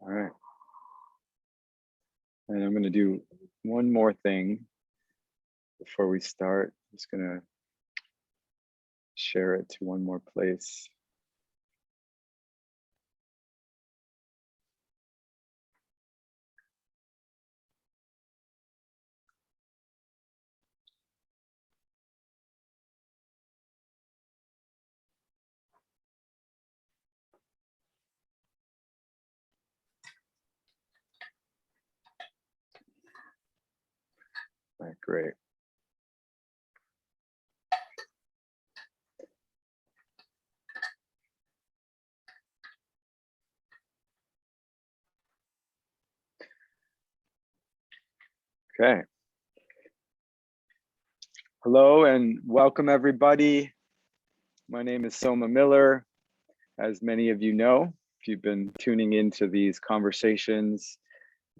All right. And I'm going to do one more thing before we start. I'm just going to share it to one more place. All right, great. Okay. Hello and welcome everybody. My name is Soma Miller. As many of you know, if you've been tuning into these conversations,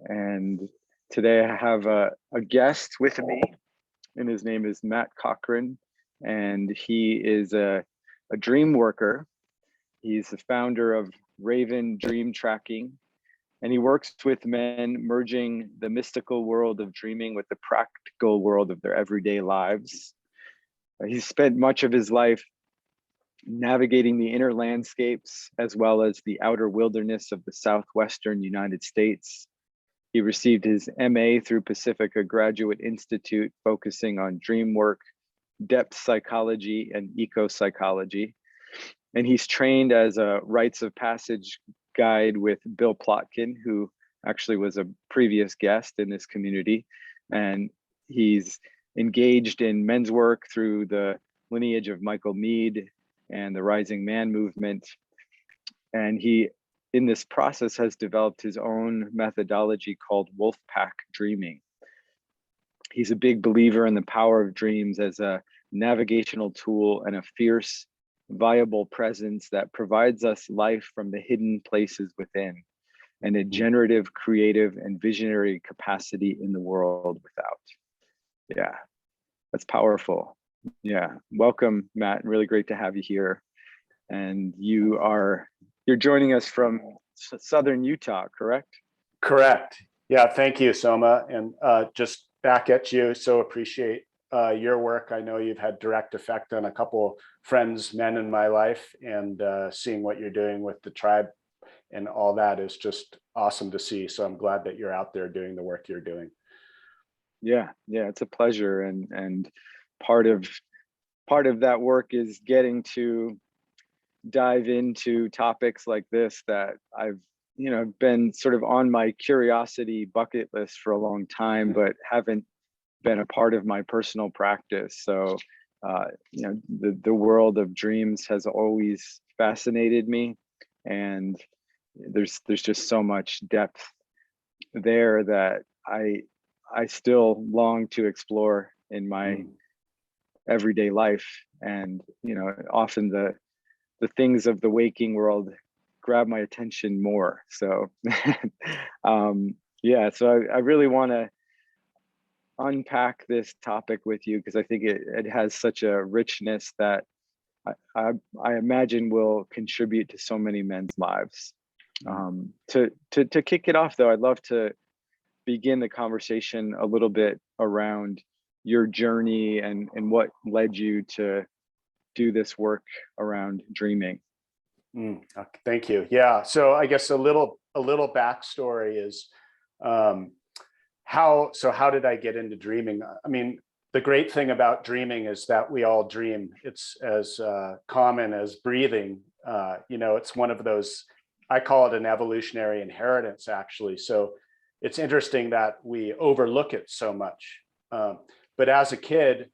and today I have a guest with me, and his name is Matt Cochran, and he is a dream worker. He's the founder of Raven Dream Tracking, and he works with men merging the mystical world of dreaming with the practical world of their everyday lives. He's spent much of his life navigating the inner landscapes as well as the outer wilderness of the southwestern United States. He received his MA through Pacifica Graduate Institute, focusing on dream work, depth psychology, and ecopsychology. And he's trained as a rites of passage guide with Bill Plotkin, who actually was a previous guest in this community. And he's engaged in men's work through the lineage of Michael Meade and the Rising Man movement. And he, in this process, has developed his own methodology called Wolfpack Dreaming. He's a big believer in the power of dreams as a navigational tool and a fierce, viable presence that provides us life from the hidden places within, and a generative, creative, and visionary capacity in the world without. Yeah, that's powerful. Yeah, welcome, Matt. Really great to have you here. And you're joining us from Southern Utah, correct? Correct. Yeah, thank you, Soma. And just back at you, so appreciate your work. I know you've had direct effect on a couple friends, men in my life, and seeing what you're doing with the tribe and all that is just awesome to see. So I'm glad that you're out there doing the work you're doing. Yeah, it's a pleasure. And part of that work is getting to dive into topics like this that I've been sort of on my curiosity bucket list for a long time, but haven't been a part of my personal practice. So the world of dreams has always fascinated me, and there's just so much depth there that I still long to explore in my everyday life. And often the things of the waking world grab my attention more. So so I really want to unpack this topic with you, because I think it has such a richness that I imagine will contribute to so many men's lives. To kick it off though, I'd love to begin the conversation a little bit around your journey and what led you to do this work around dreaming. Thank you. Yeah. So I guess a little backstory is how did I get into dreaming? I mean, the great thing about dreaming is that we all dream. It's as common as breathing. It's one of those, I call it an evolutionary inheritance, actually. So it's interesting that we overlook it so much. But as a kid,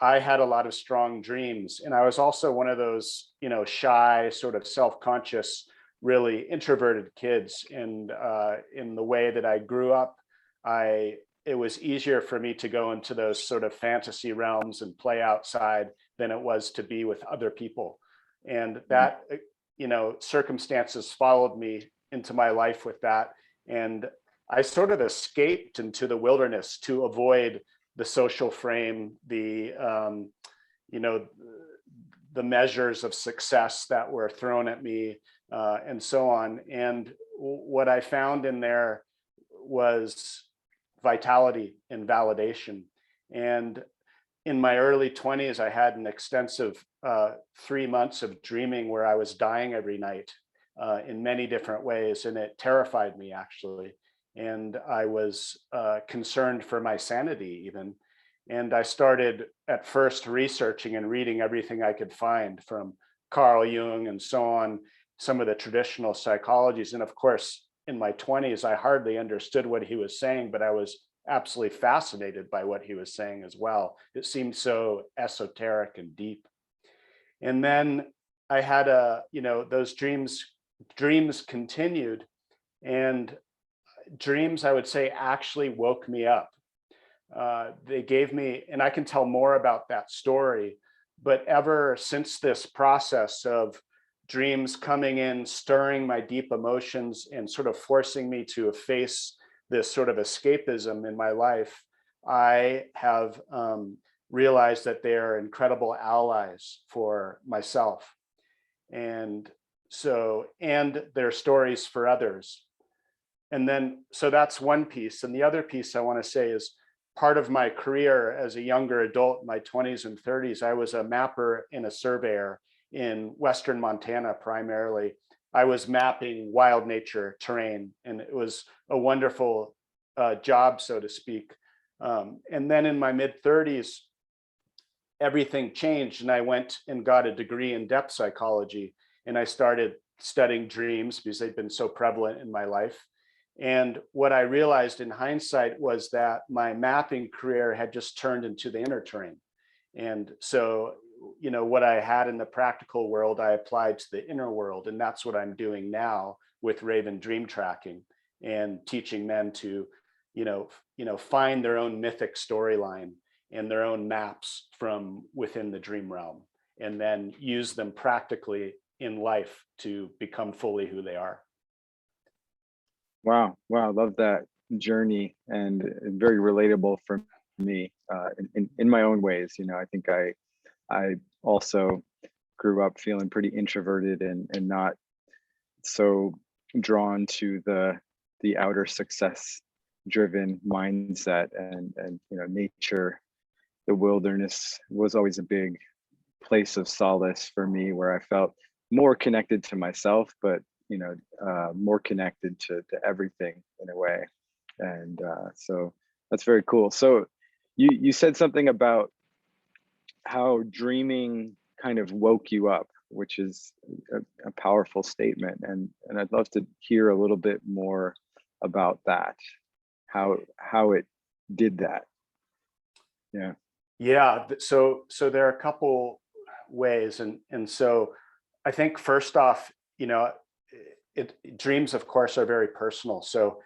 I had a lot of strong dreams, and I was also one of those, shy, sort of self-conscious, really introverted kids. And in the way that I grew up, it was easier for me to go into those sort of fantasy realms and play outside than it was to be with other people. And that, circumstances followed me into my life with that. And I sort of escaped into the wilderness to avoid the social frame, the measures of success that were thrown at me, and so on. And what I found in there was vitality and validation. And in my early 20s, I had an extensive 3 months of dreaming where I was dying every night in many different ways. And it terrified me, actually. And I was concerned for my sanity even. And I started at first researching and reading everything I could find from Carl Jung and so on, some of the traditional psychologies. And of course, in my 20s, I hardly understood what he was saying, but I was absolutely fascinated by what he was saying as well. It seemed so esoteric and deep. And then I had those dreams continued, and dreams, I would say, actually woke me up. They gave me, and I can tell more about that story, but ever since this process of dreams coming in, stirring my deep emotions and sort of forcing me to face this sort of escapism in my life, I have realized that they are incredible allies for myself. And their stories for others. And then, so that's one piece. And the other piece I want to say is part of my career as a younger adult, my 20s and 30s, I was a mapper and a surveyor in Western Montana primarily. I was mapping wild nature terrain, and it was a wonderful job, so to speak. And then in my mid 30s, everything changed, and I went and got a degree in depth psychology, and I started studying dreams because they've been so prevalent in my life. And what I realized in hindsight was that my mapping career had just turned into the inner terrain. And so, what I had in the practical world, I applied to the inner world. And that's what I'm doing now with Raven Dream Tracking and teaching men to, find their own mythic storyline and their own maps from within the dream realm, and then use them practically in life to become fully who they are. Wow, love that journey, and very relatable for me in my own ways. I think I also grew up feeling pretty introverted and not so drawn to the outer success driven mindset, and nature, the wilderness was always a big place of solace for me, where I felt more connected to myself, but more connected to everything in a way. And so that's very cool. So you said something about how dreaming kind of woke you up, which is a powerful statement. And I'd love to hear a little bit more about that, how it did that. Yeah. So there are a couple ways. And so I think first off, dreams, of course, are very personal. So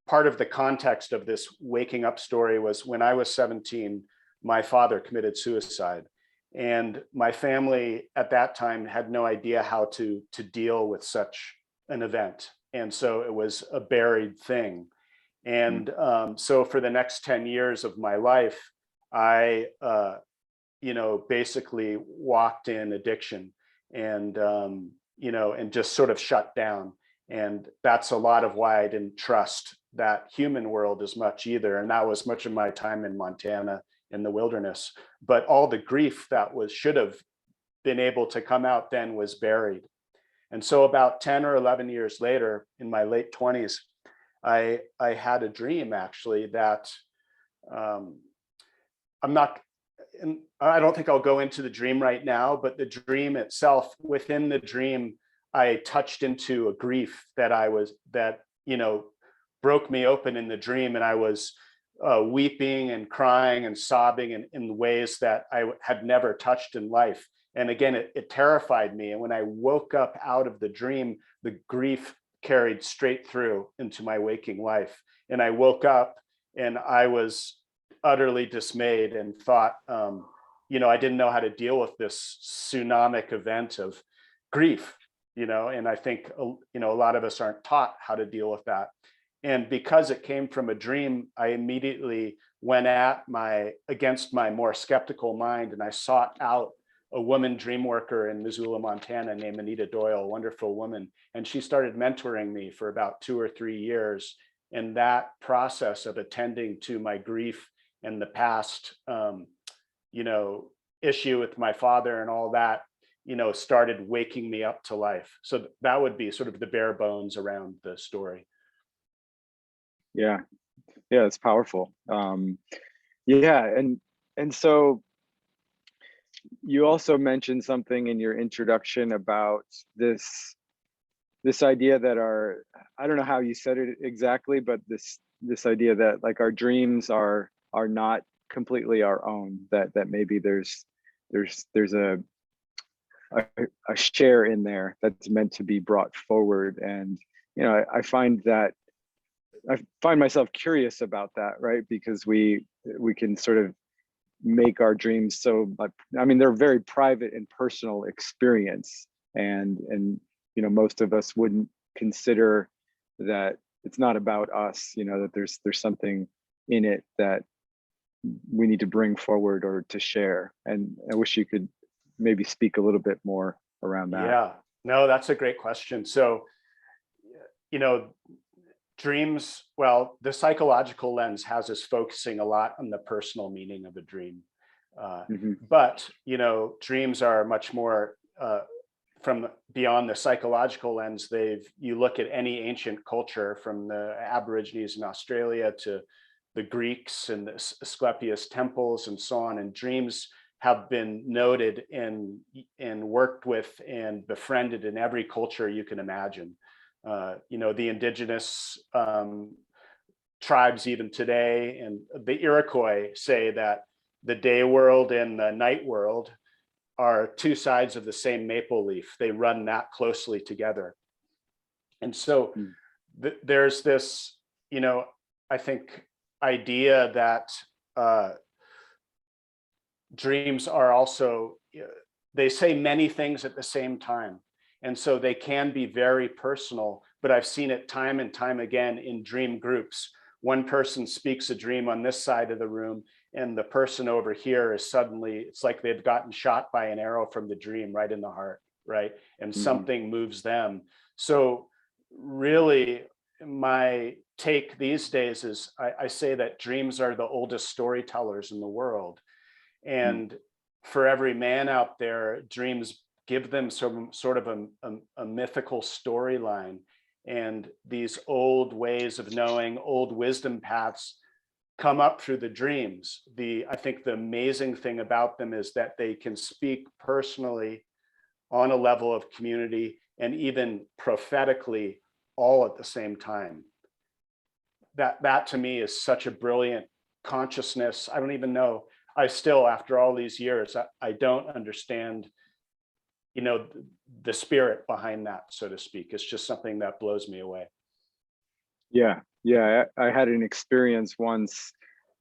part of the context of this waking up story was when I was 17, my father committed suicide. And my family at that time had no idea how to deal with such an event. And so it was a buried thing. And so for the next 10 years of my life, I, basically walked in addiction and, and just sort of shut down. And that's a lot of why I didn't trust that human world as much either. And that was much of my time in Montana in the wilderness. But all the grief that should have been able to come out then was buried. And so about 10 or 11 years later, in my late 20s, I had a dream actually that I don't think I'll go into the dream right now, but the dream itself, within the dream, I touched into a grief that broke me open in the dream. And I was weeping and crying and sobbing in ways that I had never touched in life. And again, it terrified me. And when I woke up out of the dream, the grief carried straight through into my waking life. And I woke up and I was utterly dismayed and thought, I didn't know how to deal with this tsunamic event of grief, and I think, a lot of us aren't taught how to deal with that. And because it came from a dream, I immediately went against my more skeptical mind, and I sought out a woman dream worker in Missoula, Montana named Anita Doyle, a wonderful woman. And she started mentoring me for about 2 or 3 years. And that process of attending to my grief and the past, issue with my father and all that, started waking me up to life. So that would be sort of the bare bones around the story. Yeah, it's powerful. Yeah, and so you also mentioned something in your introduction about this idea that I don't know how you said it exactly, but this idea that like our dreams are not completely our own, that maybe there's a share in there that's meant to be brought forward. And I find myself curious about that, right? Because we can sort of make our dreams so, I mean, they're very private and personal experience, and most of us wouldn't consider that it's not about us, that there's something in it that we need to bring forward or to share. And I wish you could maybe speak a little bit more around that. Yeah, no, that's a great question. So, dreams, well, the psychological lens has us focusing a lot on the personal meaning of a dream. But, dreams are much more from beyond the psychological lens. You look at any ancient culture, from the Aborigines in Australia to the Greeks and the Asclepius temples and so on, and dreams have been noted and worked with and befriended in every culture you can imagine. The indigenous tribes even today, and the Iroquois say that the day world and the night world are two sides of the same maple leaf. They run that closely together. And so there's this, I think, idea that dreams are also, they say many things at the same time. And so they can be very personal, but I've seen it time and time again in dream groups. One person speaks a dream on this side of the room, and the person over here is suddenly, it's like they've gotten shot by an arrow from the dream right in the heart, right? And something moves them. So really, my take these days is I say that dreams are the oldest storytellers in the world. And for every man out there, dreams give them some sort of a mythical storyline. And these old ways of knowing, old wisdom paths come up through the dreams. I think the amazing thing about them is that they can speak personally on a level of community and even prophetically all at the same time. That to me is such a brilliant consciousness. I don't even know. I still, after all these years, I don't understand, the spirit behind that, so to speak. It's just something that blows me away. Yeah. I had an experience once.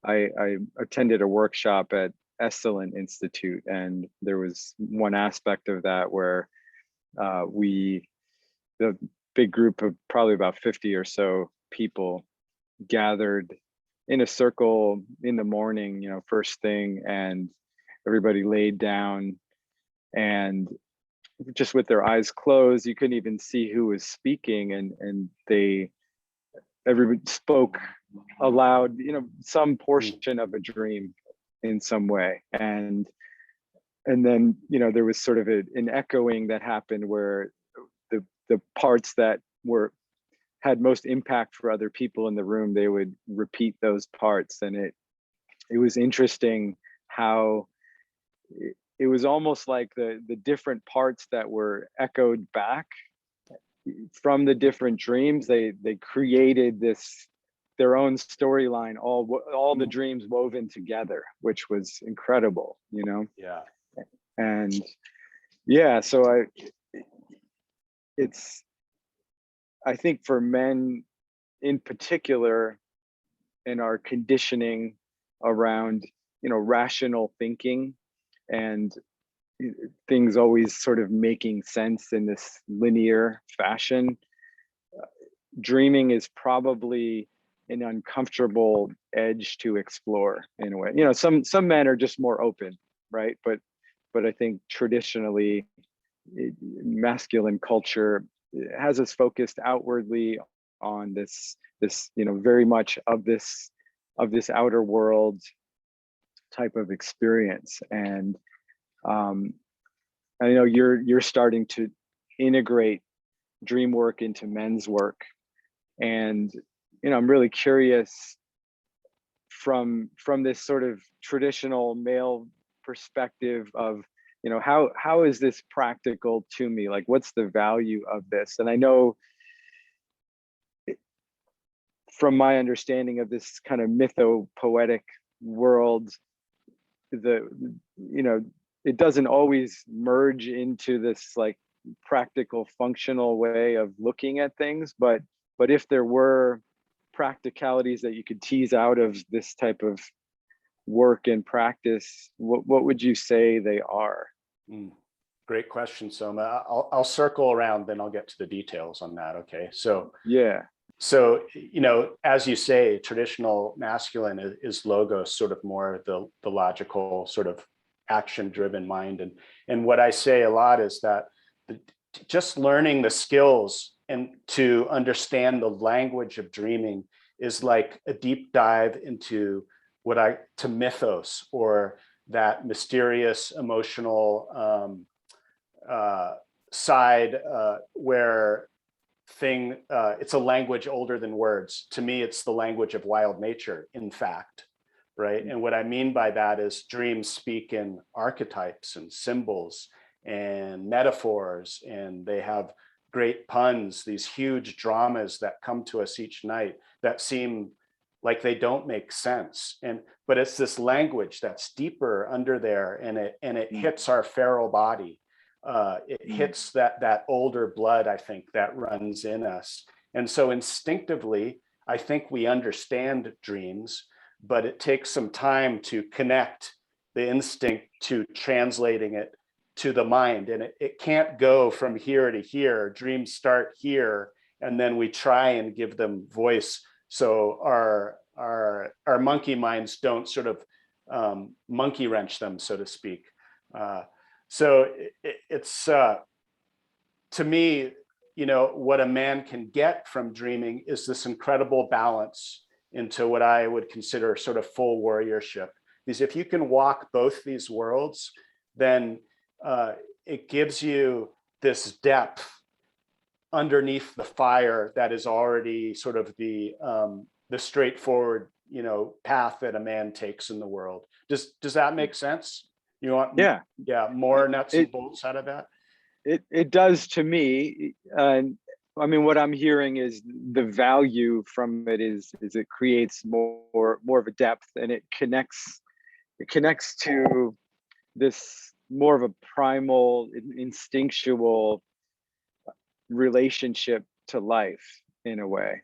I attended a workshop at Esalen Institute, and there was one aspect of that where the big group of probably about 50 or so people gathered in a circle in the morning, first thing, and everybody laid down, and just with their eyes closed, you couldn't even see who was speaking, and everybody spoke aloud, some portion of a dream in some way. And then, there was sort of an echoing that happened where the parts that had most impact for other people in the room, they would repeat those parts. And it was interesting how it was almost like the different parts that were echoed back from the different dreams, they created their own storyline, all the dreams woven together, which was incredible, Yeah. And yeah, so I think for men in particular, in our conditioning around, rational thinking and things always sort of making sense in this linear fashion, dreaming is probably an uncomfortable edge to explore in a way. Some men are just more open, right? But but I think traditionally masculine culture has us focused outwardly on this, very much of this outer world type of experience. And I know you're starting to integrate dream work into men's work, and I'm really curious from this sort of traditional male perspective of, how is this practical to me? Like, what's the value of this? And I know from my understanding of this kind of mytho-poetic world, it doesn't always merge into this like practical functional way of looking at things, but if there were practicalities that you could tease out of this type of work and practice, what would you say they are? Great question, Soma. I'll circle around, then I'll get to the details on that. Okay, so yeah. So, as you say, traditional masculine is logos, sort of more the logical sort of action-driven mind. And what I say a lot is that just learning the skills and to understand the language of dreaming is like a deep dive into to mythos, or that mysterious emotional side where it's a language older than words. To me, it's the language of wild nature, in fact, right? And what I mean by that is dreams speak in archetypes and symbols and metaphors, and they have great puns, these huge dramas that come to us each night that seem like they don't make sense. But it's this language that's deeper under there, and it hits our feral body. It hits that older blood, I think, that runs in us. And so instinctively, I think we understand dreams, but it takes some time to connect the instinct to translating it to the mind. And it can't go from here to here. Dreams start here, and then we try and give them voice. So our monkey minds don't sort of monkey wrench them, so to speak. So it's to me, what a man can get from dreaming is this incredible balance into what I would consider sort of full warriorship. Because if you can walk both these worlds, then it gives you this depth underneath the fire that is already sort of the straightforward, path that a man takes in the world. Does that make sense? You want more nuts and bolts out of that? It does to me. And I mean, what I'm hearing is the value from it is it creates more of a depth, and it connects to this more of a primal, instinctual relationship to life in a way.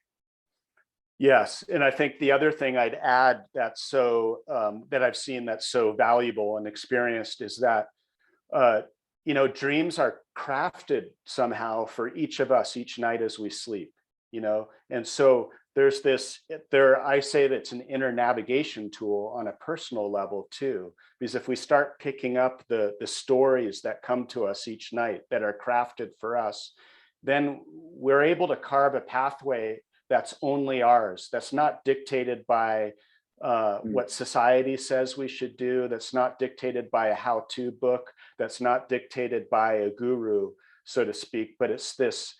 Yes, and I think the other thing I'd add that's so that I've seen that's so valuable and experienced is that dreams are crafted somehow for each of us each night as we sleep. And so there's I say that it's an inner navigation tool on a personal level too, because if we start picking up the stories that come to us each night that are crafted for us, then we're able to carve a pathway that's only ours, that's not dictated by what society says we should do, that's not dictated by a how-to book, that's not dictated by a guru, so to speak, but it's this,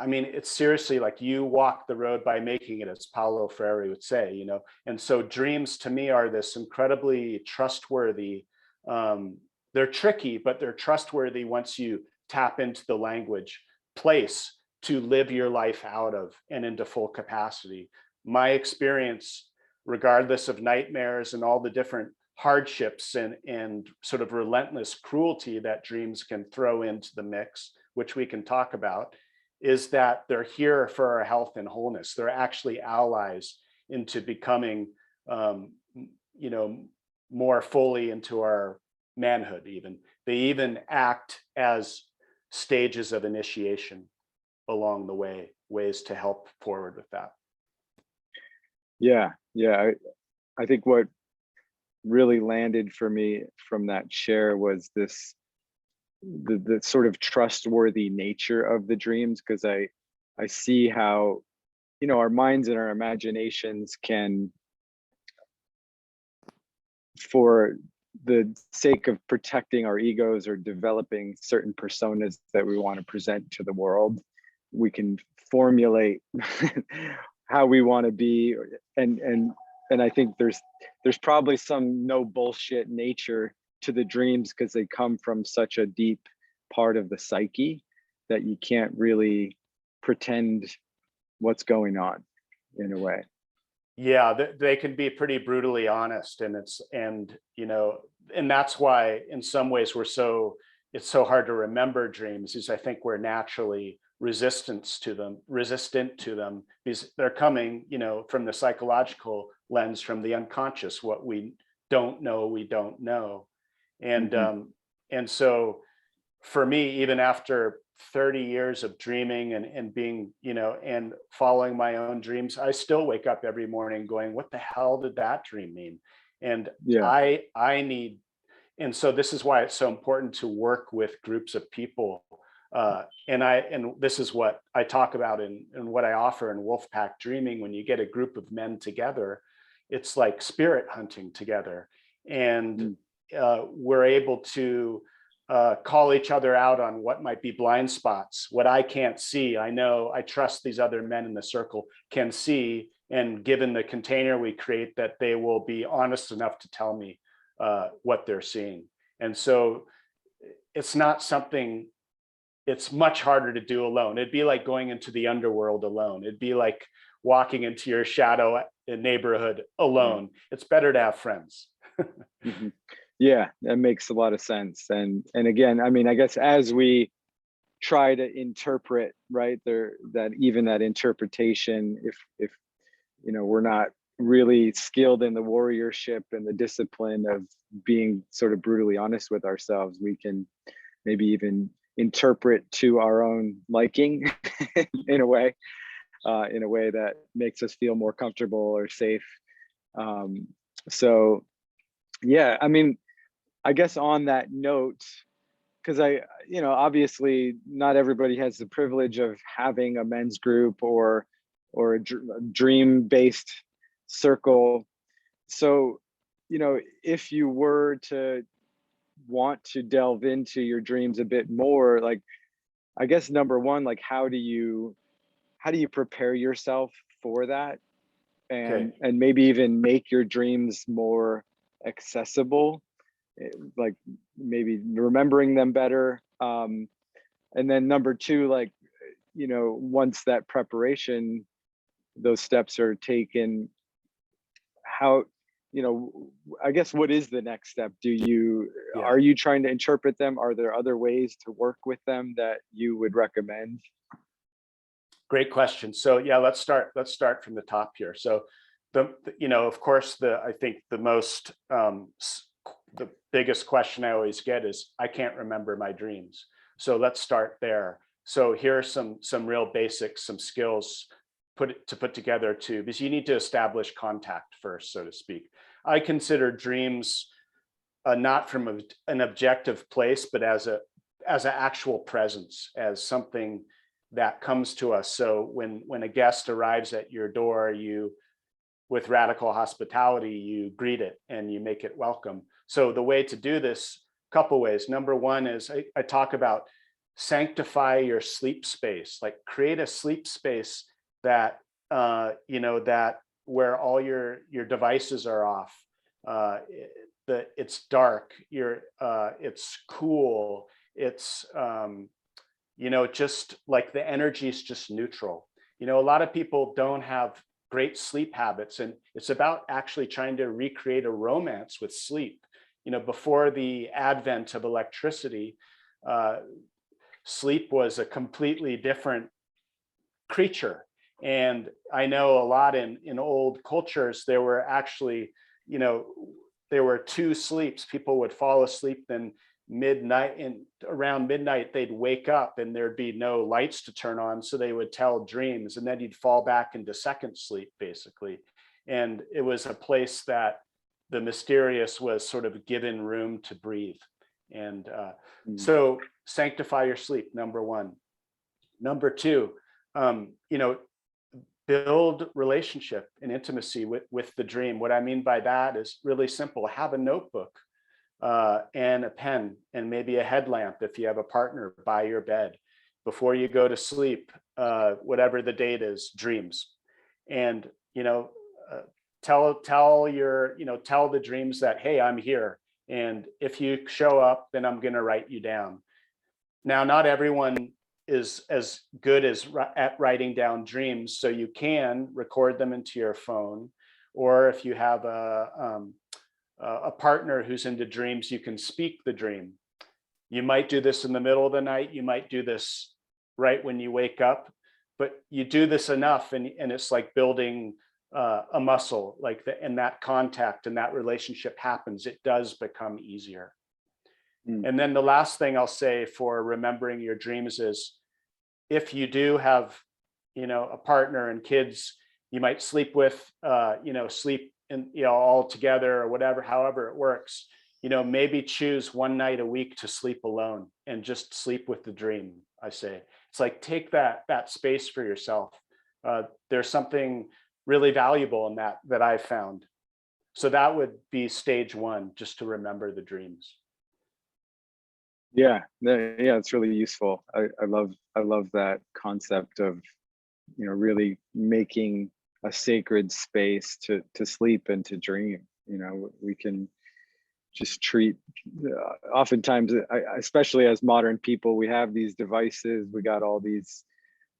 it's seriously like you walk the road by making it, as Paulo Freire would say, and so dreams to me are this incredibly trustworthy, they're tricky, but they're trustworthy once you tap into the language place to live your life out of and into full capacity. My experience, regardless of nightmares and all the different hardships and sort of relentless cruelty that dreams can throw into the mix, which we can talk about, is that they're here for our health and wholeness. They're actually allies into becoming, more fully into our manhood even. They even act as stages of initiation along the way, ways to help forward with that. I think what really landed for me from that share was this, the sort of trustworthy nature of the dreams, because I see how, you know, our minds and our imaginations can, for the sake of protecting our egos or developing certain personas that we want to present to the world, we can formulate how we want to be. And I think there's probably some no bullshit nature to the dreams, because they come from such a deep part of the psyche that you can't really pretend what's going on in a way. Yeah, they can be pretty brutally honest, and you know, and that's why in some ways it's so hard to remember dreams, is I think we're naturally resistant to them because they're coming, you know, from the psychological lens, from the unconscious. What we don't know, we don't know. And and so for me, even after 30 years of dreaming and being, you know, and following my own dreams, I still wake up every morning going, what the hell did that dream mean? And Yeah. I need, and so this is why it's so important to work with groups of people. And this is what I talk about in what I offer in Wolfpack Dreaming. When you get a group of men together, it's like spirit hunting together. And we're able to call each other out on what might be blind spots, what I can't see. I know, I trust these other men in the circle can see, and given the container we create, that they will be honest enough to tell me what they're seeing. And so it's not something, it's much harder to do alone. It'd be like going into the underworld alone. It'd be like walking into your shadow neighborhood alone. It's better to have friends. Yeah, that makes a lot of sense. And again, I mean, I guess as we try to interpret, right, that even that interpretation, if you know, we're not really skilled in the warriorship and the discipline of being sort of brutally honest with ourselves, we can maybe even interpret to our own liking in a way that makes us feel more comfortable or safe. So yeah, I mean, I guess on that note, because you know, obviously not everybody has the privilege of having a men's group or a dream-based circle. So, you know, if you were to want to delve into your dreams a bit more, like, I guess number one, like, how do you prepare yourself for that, and maybe even make your dreams more accessible, like maybe remembering them better, and then number two, like, you know, once that preparation, those steps are taken, how, you know, I guess, what is the next step? Are you trying to interpret them? Are there other ways to work with them that you would recommend? Great question. So yeah, let's start from the top here. So you know, of course, I think the most the biggest question I always get is, I can't remember my dreams. So let's start there. So here are some real basics, some skills put together too, because you need to establish contact first, so to speak. I consider dreams not from an objective place, but as an actual presence, as something that comes to us. So when a guest arrives at your door, with radical hospitality, you greet it and you make it welcome. So the way to do this, couple ways. Number one is I talk about sanctify your sleep space, like create a sleep space that, you know, that where all your devices are off. It's dark, it's cool, it's, you know, just like the energy is just neutral. You know, a lot of people don't have great sleep habits, and it's about actually trying to recreate a romance with sleep. You know, before the advent of electricity, sleep was a completely different creature. And I know a lot in old cultures, there were actually, you know, there were two sleeps. People would fall asleep, then around midnight they'd wake up and there'd be no lights to turn on, so they would tell dreams, and then you'd fall back into second sleep basically. And it was a place that the mysterious was sort of given room to breathe. And Mm. so sanctify your sleep, number one. Number two, build relationship and intimacy with the dream. What I mean by that is really simple. Have a notebook and a pen and maybe a headlamp if you have a partner by your bed. Before you go to sleep, whatever the date is, dreams. And, tell the dreams that, hey, I'm here. And if you show up, then I'm going to write you down. Now, not everyone is as good at writing down dreams, so you can record them into your phone, or if you have a partner who's into dreams, you can speak the dream. You might do this in the middle of the night, you might do this right when you wake up, but you do this enough and it's like building a muscle, and that contact and that relationship happens, it does become easier. And then the last thing I'll say for remembering your dreams is, if you do have, a partner and kids, you might sleep with, sleep in, all together or whatever, however it works, maybe choose one night a week to sleep alone and just sleep with the dream. I say, it's like, take that space for yourself. There's something really valuable in that I've found. So that would be stage one, just to remember the dreams. Yeah, it's really useful. I love that concept of, really making a sacred space to sleep and to dream. We can just treat, oftentimes, especially as modern people, we have these devices, we got all these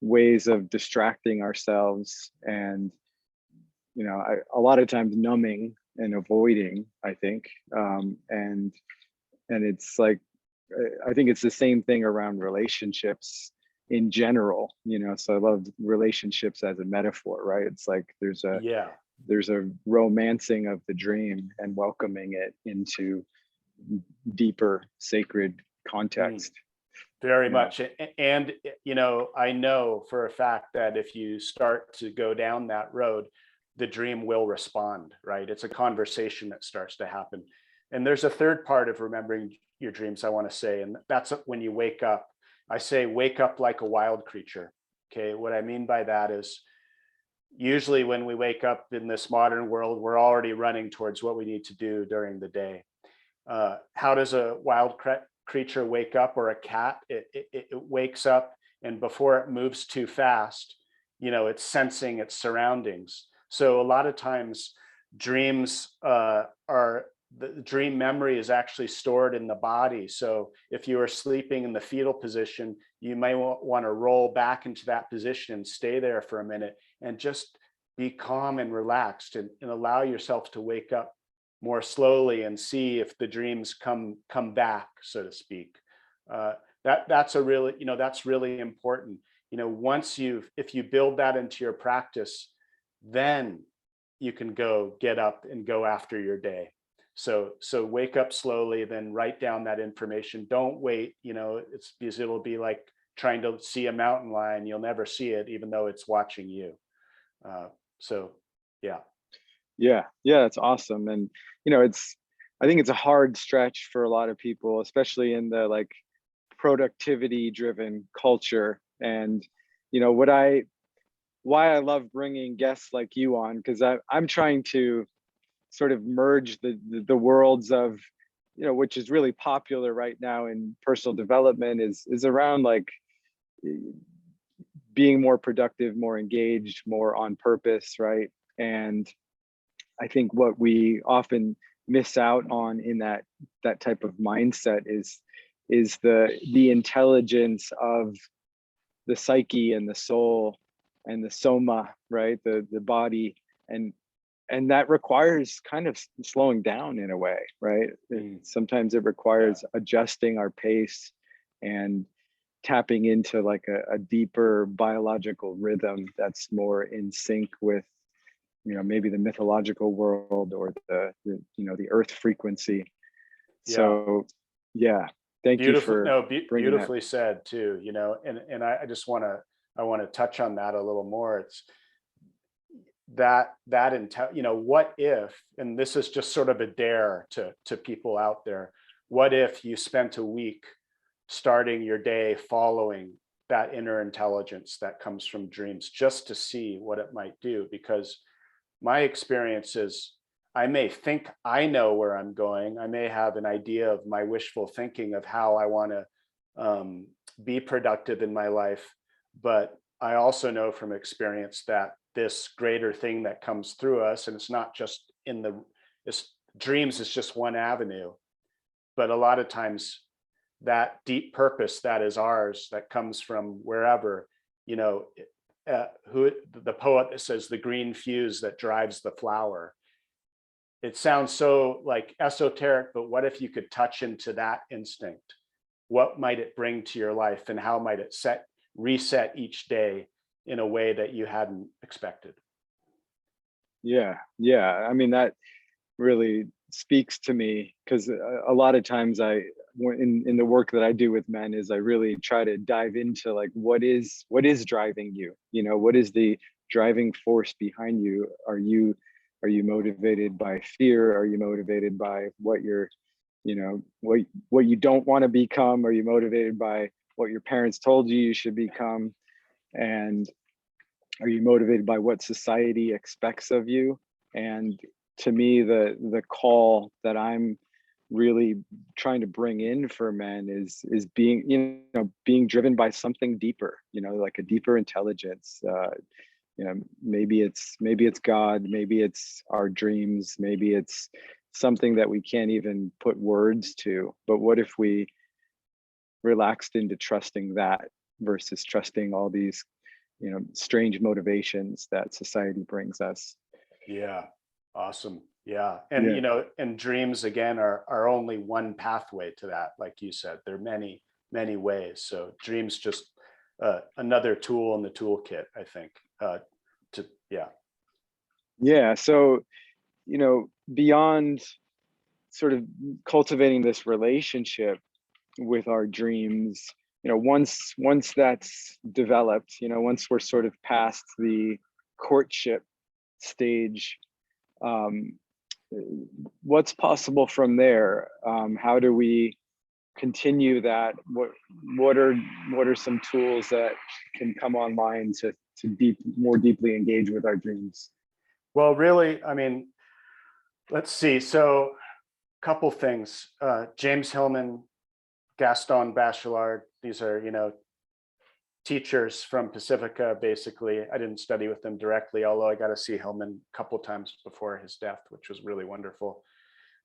ways of distracting ourselves, and a lot of times numbing and avoiding, I think, and it's like, I think it's the same thing around relationships in general, so I love relationships as a metaphor, right? It's like there's a romancing of the dream and welcoming it into deeper sacred context. Very much. And, I know for a fact that if you start to go down that road, the dream will respond, right? It's a conversation that starts to happen. And there's a third part of remembering your dreams I want to say, and that's when you wake up. I say, wake up like a wild creature. Okay. What I mean by that is, usually when we wake up in this modern world, we're already running towards what we need to do during the day. How does a wild creature wake up, or a cat? It wakes up, and before it moves too fast, it's sensing its surroundings. So a lot of times dreams the dream memory is actually stored in the body. So if you are sleeping in the fetal position, you may want to roll back into that position and stay there for a minute and just be calm and relaxed, and allow yourself to wake up more slowly and see if the dreams come back, so to speak. That's really important. If you build that into your practice, then you can get up and go after your day. So wake up slowly, then write down that information. Don't wait, it's because it'll be like trying to see a mountain lion. You'll never see it, even though it's watching you. Yeah, that's awesome. And I think it's a hard stretch for a lot of people, especially in the productivity driven culture. And why I love bringing guests like you on, because I'm trying to sort of merge the worlds of, which is really popular right now in personal development, is around being more productive, more engaged, more on purpose, right? And I think what we often miss out on in that type of mindset is the intelligence of the psyche and the soul and the soma, right? The body, and that requires kind of slowing down in a way, right? Sometimes it requires adjusting our pace and tapping into a deeper biological rhythm that's more in sync with maybe the mythological world, or the earth frequency. So thank you for beautifully said too. And I want to touch on that a little more. what if, and this is just sort of a dare to people out there, what if you spent a week starting your day following that inner intelligence that comes from dreams, just to see what it might do? Because my experience is, I may think I know where I'm going. I may have an idea of my wishful thinking of how I want to be productive in my life. But I also know from experience that this greater thing that comes through us, and it's not just dreams is just one avenue, but a lot of times that deep purpose that is ours, that comes from wherever, who the poet that says the green fuse that drives the flower. It sounds so like esoteric, but what if you could touch into that instinct? What might it bring to your life, and how might it reset each day in a way that you hadn't expected? Yeah. I mean, that really speaks to me, because a lot of times in the work that I do with men is I really try to dive into like, what is driving you? What is the driving force behind you? Are you motivated by fear? Are you motivated by what you're, what you don't want to become? Are you motivated by what your parents told you should become? And are you motivated by what society expects of you? And to me, the call that I'm really trying to bring in for men is being, being driven by something deeper, like a deeper intelligence. Maybe it's God, maybe it's our dreams, maybe it's something that we can't even put words to. But what if we relaxed into trusting that versus trusting all these, strange motivations that society brings us? Yeah, awesome. Yeah. And and dreams again are only one pathway to that. Like you said, there are many, many ways. So dreams just another tool in the toolkit, I think. Yeah. So, beyond sort of cultivating this relationship with our dreams, once that's developed, once we're sort of past the courtship stage, what's possible from there? How do we continue that? What are some tools that can come online to more deeply engage with our dreams? Well, really, I mean, let's see. So a couple things. James Hillman, Gaston Bachelard, these are, teachers from Pacifica, basically. I didn't study with them directly, although I got to see Hillman a couple times before his death, which was really wonderful.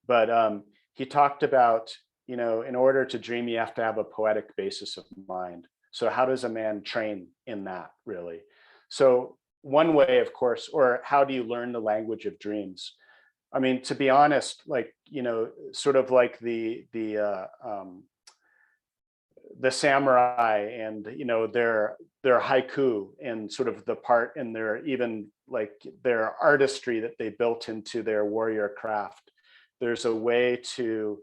But he talked about, in order to dream, you have to have a poetic basis of mind. So how does a man train in that, really? So one way, of course, or how do you learn the language of dreams? I mean, to be honest, like, sort of like the samurai and their haiku and sort of the part in their, even like their artistry that they built into their warrior craft. There's a way to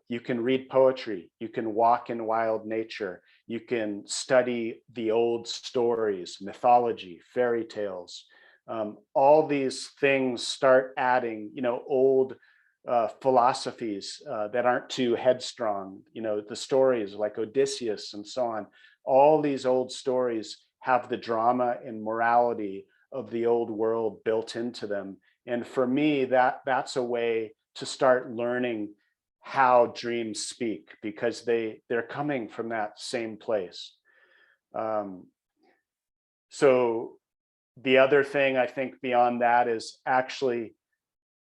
you can read poetry, you can walk in wild nature, you can study the old stories, mythology, fairy tales. All these things start adding old philosophies that aren't too headstrong, the stories like Odysseus and so on. All these old stories have the drama and morality of the old world built into them. And for me, that's a way to start learning how dreams speak, because they're coming from that same place. So the other thing I think beyond that is actually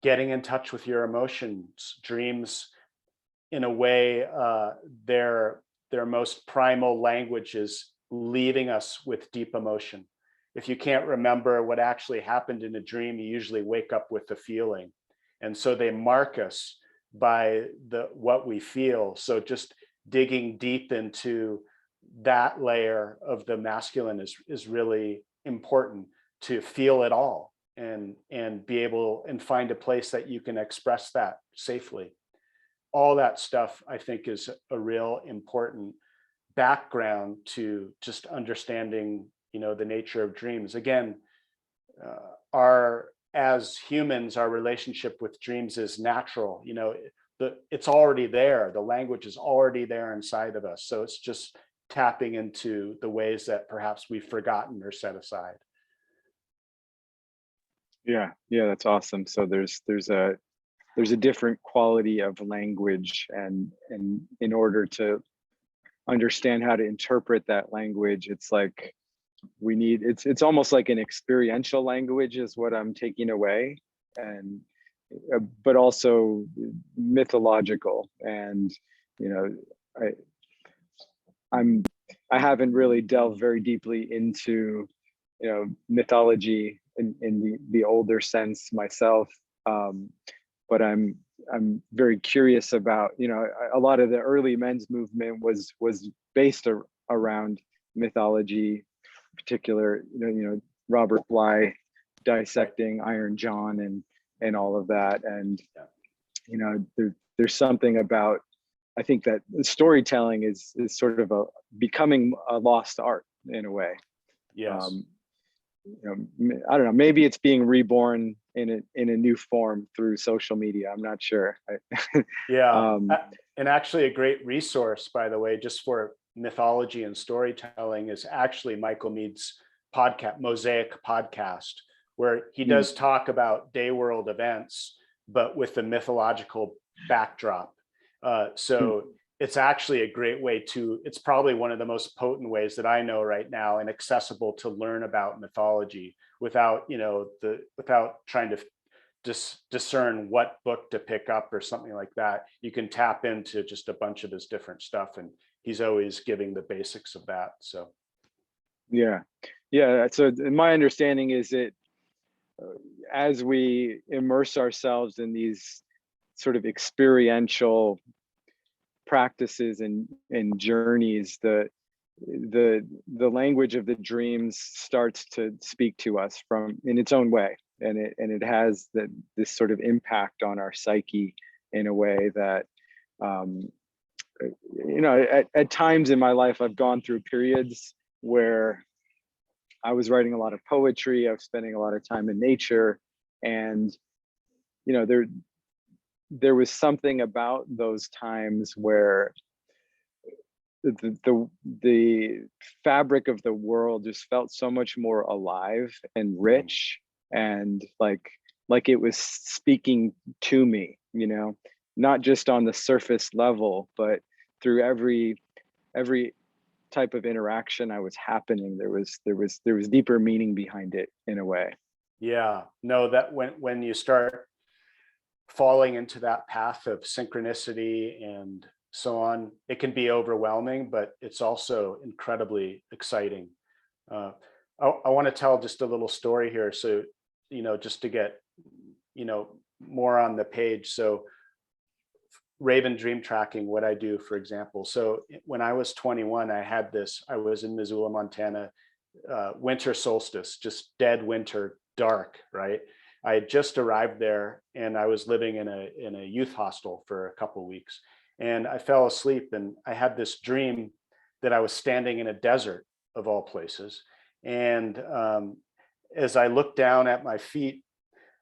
getting in touch with your emotions. Dreams, in a way, their most primal language is leaving us with deep emotion. If you can't remember what actually happened in a dream, you usually wake up with the feeling. And so they mark us by what we feel. So just digging deep into that layer of the masculine is really important, to feel it all and be able and find a place that you can express that safely. All that stuff, I think, is a real important background to just understanding, the nature of dreams. Again, as humans, our relationship with dreams is natural. It's already there. The language is already there inside of us. So it's just tapping into the ways that perhaps we've forgotten or set aside. Yeah, that's awesome. So there's a different quality of language, and in order to understand how to interpret that language, it's like it's almost like an experiential language is what I'm taking away, and but also mythological. And I haven't really delved very deeply into mythology in the older sense myself, but I'm very curious about, a lot of the early men's movement was based around mythology, in particular, Robert Bly dissecting Iron John and all of that. And there's something about, I think that storytelling is sort of becoming a lost art in a way. Yes. I don't know, maybe it's being reborn in a new form through social media. I'm not sure. Yeah. And actually a great resource, by the way, just for mythology and storytelling is actually Michael Meade's podcast, Mosaic podcast, where he does talk about day world events, but with the mythological backdrop. So it's actually a great way it's probably one of the most potent ways that I know right now and accessible to learn about mythology without, without trying to discern what book to pick up or something like that. You can tap into just a bunch of his different stuff, and he's always giving the basics of that. So. Yeah. So my understanding is that as we immerse ourselves in these sort of experiential practices and journeys, the language of the dreams starts to speak to us in its own way, and it has this sort of impact on our psyche in a way that at times in my life I've gone through periods where I was writing a lot of poetry, I was spending a lot of time in nature, and there was something about those times where the fabric of the world just felt so much more alive and rich, and like it was speaking to me, not just on the surface level, but through every type of interaction I was happening, there was deeper meaning behind it in a way. Yeah, no, that when you start falling into that path of synchronicity and so on, it can be overwhelming, but it's also incredibly exciting. I want to tell just a little story here. So, just to get, more on the page. So Raven dream tracking, what I do, for example. So when I was 21, I was in Missoula, Montana, winter solstice, just dead winter, dark, right? I had just arrived there, and I was living in a youth hostel for a couple of weeks, and I fell asleep, and I had this dream that I was standing in a desert of all places. And as I look down at my feet,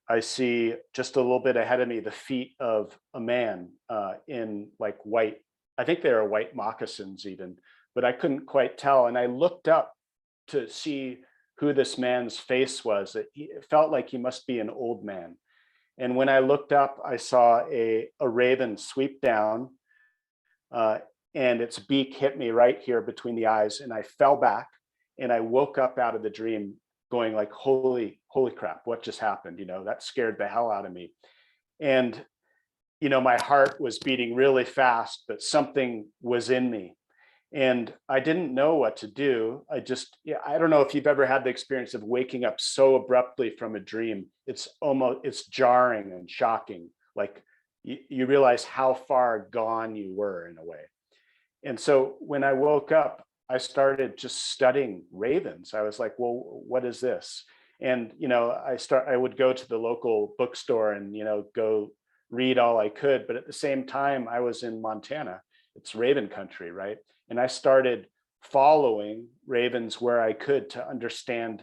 I see just a little bit ahead of me the feet of a man in like white, I think they were white moccasins even, but I couldn't quite tell. And I looked up to see who this man's face was. It felt like he must be an old man. And when I looked up, I saw a raven sweep down, and its beak hit me right here between the eyes, and I fell back, and I woke up out of the dream going like, holy crap, what just happened? That scared the hell out of me. And, my heart was beating really fast, but something was in me. And I didn't know what to do. I don't know if you've ever had the experience of waking up so abruptly from a dream. It's jarring and shocking. Like you realize how far gone you were in a way. And so when I woke up, I started just studying ravens. I was like, well, what is this? And, I would go to the local bookstore and, go read all I could. But at the same time, I was in Montana. It's raven country, right? And I started following ravens where I could to understand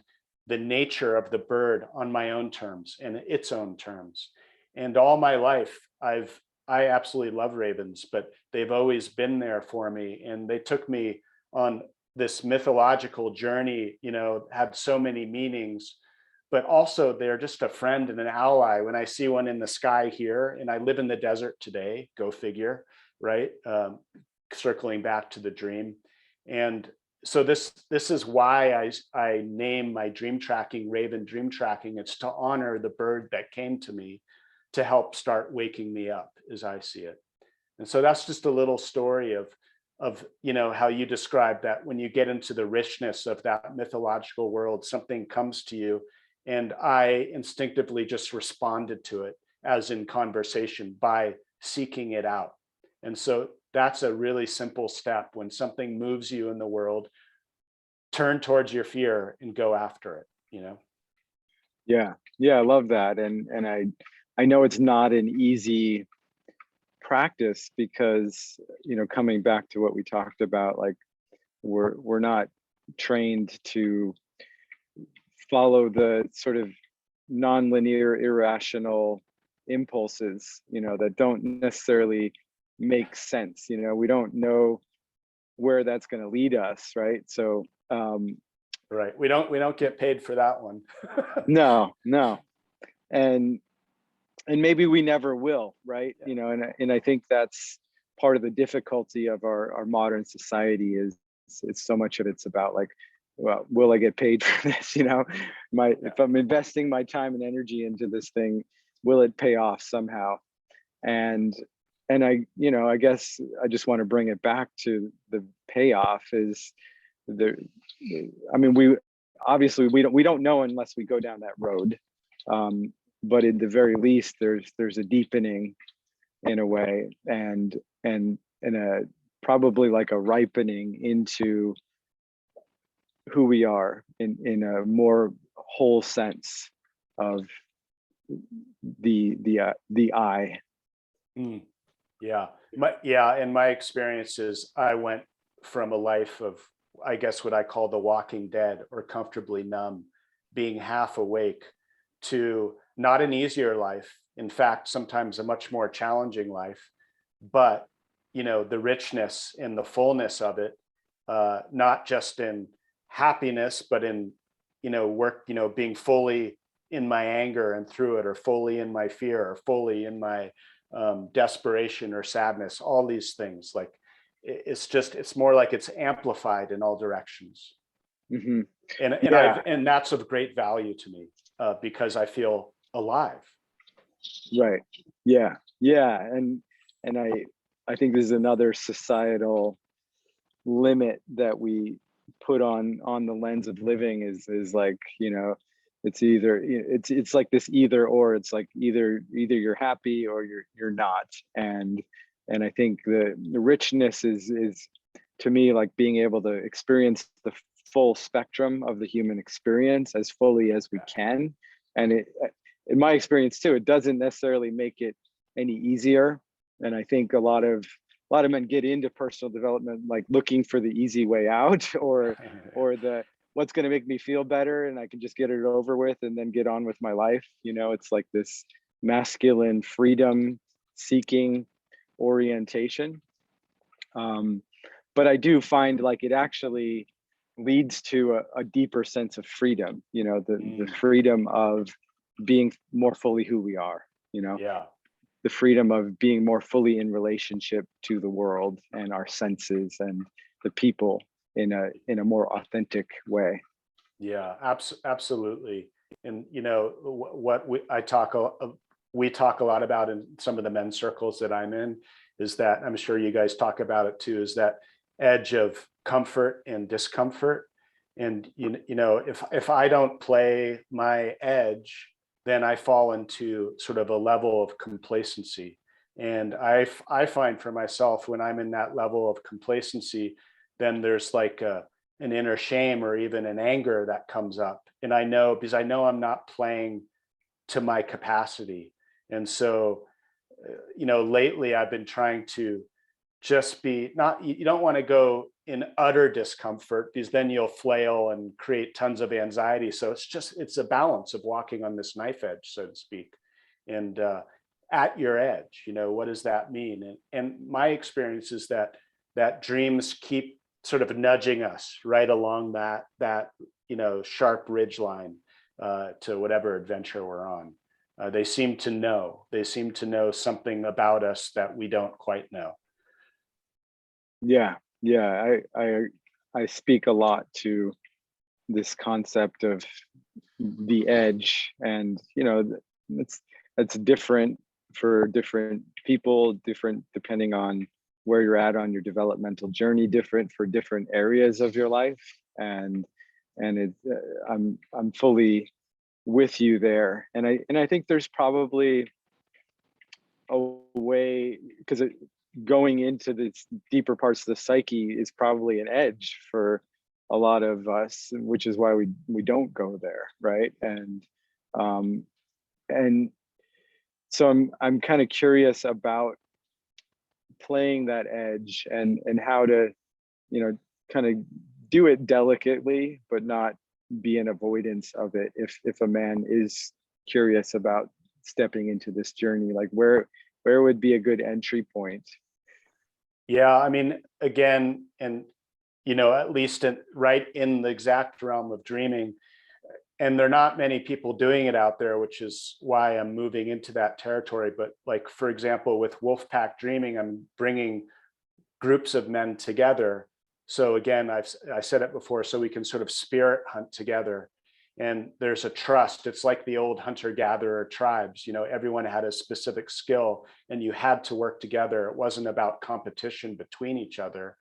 the nature of the bird on my own terms and its own terms. And all my life, I absolutely love ravens, but they've always been there for me. And they took me on this mythological journey, had so many meanings, but also they're just a friend and an ally. When I see one in the sky here, and I live in the desert today, go figure, right? Circling back to the dream. And so this is why I name my dream tracking Raven Dream Tracking. It's to honor the bird that came to me to help start waking me up as I see it. And so that's just a little story of how you describe that when you get into the richness of that mythological world, something comes to you, and I instinctively just responded to it as in conversation by seeking it out. And so that's a really simple step. When something moves you in the world, turn towards your fear and go after it, Yeah, I love that. And I know it's not an easy practice because, coming back to what we talked about, like we're not trained to follow the sort of nonlinear, irrational impulses, that don't necessarily make sense. We don't know where that's going to lead us, right? So right, we don't get paid for that one. no, and maybe we never will, right? Yeah. And I think that's part of the difficulty of our modern society is it's so much of it's about like, well, will I get paid for this? If I'm investing my time and energy into this thing, will it pay off somehow? And I guess I just want to bring it back to the payoff is we obviously we don't know unless we go down that road. But at the very least, there's a deepening in a way, and a probably like a ripening into who we are in a more whole sense of the I. Yeah. In my experiences, I went from a life of, I guess, what I call the walking dead or comfortably numb, being half awake, to not an easier life. In fact, sometimes a much more challenging life, but the richness and the fullness of it, not just in happiness, but in work, being fully in my anger and through it, or fully in my fear, or fully in my desperation or sadness. All these things, like it's more like it's amplified in all directions. Mm-hmm. And that's of great value to me because I feel alive. Right. Yeah. And I think this is another societal limit that we put on the lens of living is like, it's either it's like this either or. It's like either you're happy or you're not. And I think the richness is to me like being able to experience the full spectrum of the human experience as fully as we can. And in my experience too, it doesn't necessarily make it any easier. And I think a lot of men get into personal development like looking for the easy way out, or the what's going to make me feel better and I can just get it over with and then get on with my life. It's like this masculine freedom seeking orientation. But I do find like it actually leads to a deeper sense of freedom, the freedom of being more fully who we are, the freedom of being more fully in relationship to the world and our senses and the people in a more authentic way. Yeah, absolutely. And what we talk a lot about in some of the men's circles that I'm in is that, I'm sure you guys talk about it too, is that edge of comfort and discomfort. And if I don't play my edge, then I fall into sort of a level of complacency. And I find for myself, when I'm in that level of complacency, then there's like an inner shame or even an anger that comes up. And because I know I'm not playing to my capacity. And so, lately I've been trying to just be not, you don't want to go in utter discomfort, because then you'll flail and create tons of anxiety. So it's a balance of walking on this knife edge, so to speak. And at your edge, what does that mean? And my experience is that dreams keep sort of nudging us right along that sharp ridge line to whatever adventure we're on. They seem to know something about us that we don't quite know. Yeah, I speak a lot to this concept of the edge, and it's different for different people, different depending on where you're at on your developmental journey, different for different areas of your life, and I'm fully with you there. And I think there's probably a way, because going into the deeper parts of the psyche is probably an edge for a lot of us, which is why we don't go there, right? And so I'm kind of curious about playing that edge and how to kind of do it delicately, but not be an avoidance of it. If a man is curious about stepping into this journey, like where would be a good entry point? Yeah, I mean, again, and at least right in the exact realm of dreaming, and there are not many people doing it out there, which is why I'm moving into that territory. But like, for example, with Wolfpack Dreaming, I'm bringing groups of men together. So again, I said it before, so we can sort of spirit hunt together. And there's a trust. It's like the old hunter-gatherer tribes. Everyone had a specific skill and you had to work together. It wasn't about competition between each other.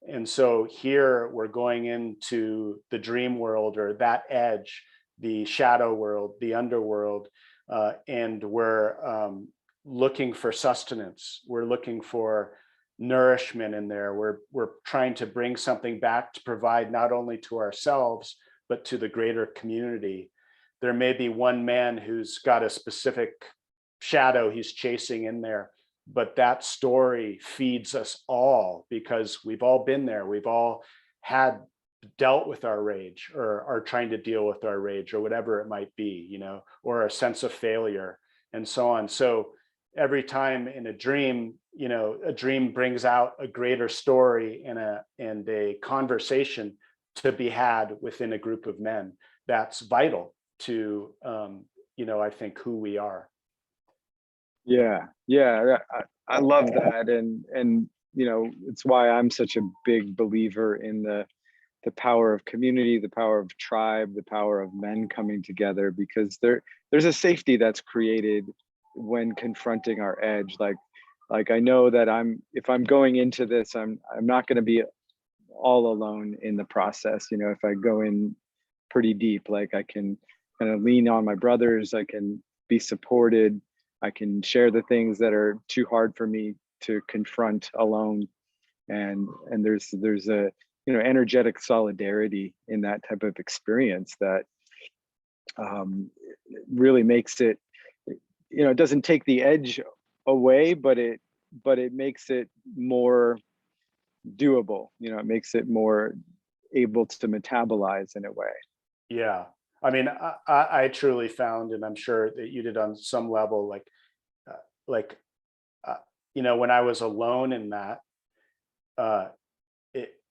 And so here we're going into the dream world, or that edge, the shadow world, the underworld, and we're looking for sustenance. We're looking for nourishment in there. We're trying to bring something back to provide not only to ourselves, but to the greater community. There may be one man who's got a specific shadow he's chasing in there, but that story feeds us all, because we've all been there. We've all had dealt with our rage, or are trying to deal with our rage, or whatever it might be, or a sense of failure and so on. So every time in a dream, a dream brings out a greater story and a conversation to be had within a group of men. That's vital to, I think, who we are. Yeah, I love that, and it's why I'm such a big believer in the power of community, the power of tribe, the power of men coming together, because there's a safety that's created when confronting our edge. Like I know that if I'm going into this, I'm not going to be all alone in the process. If I go in pretty deep, like I can kind of lean on my brothers, I can be supported, I can share the things that are too hard for me to confront alone. And there's a energetic solidarity in that type of experience that really makes it, it doesn't take the edge away, but it makes it more doable. It makes it more able to metabolize in a way. Yeah, I mean, I truly found, and I'm sure that you did on some level, when I was alone in that,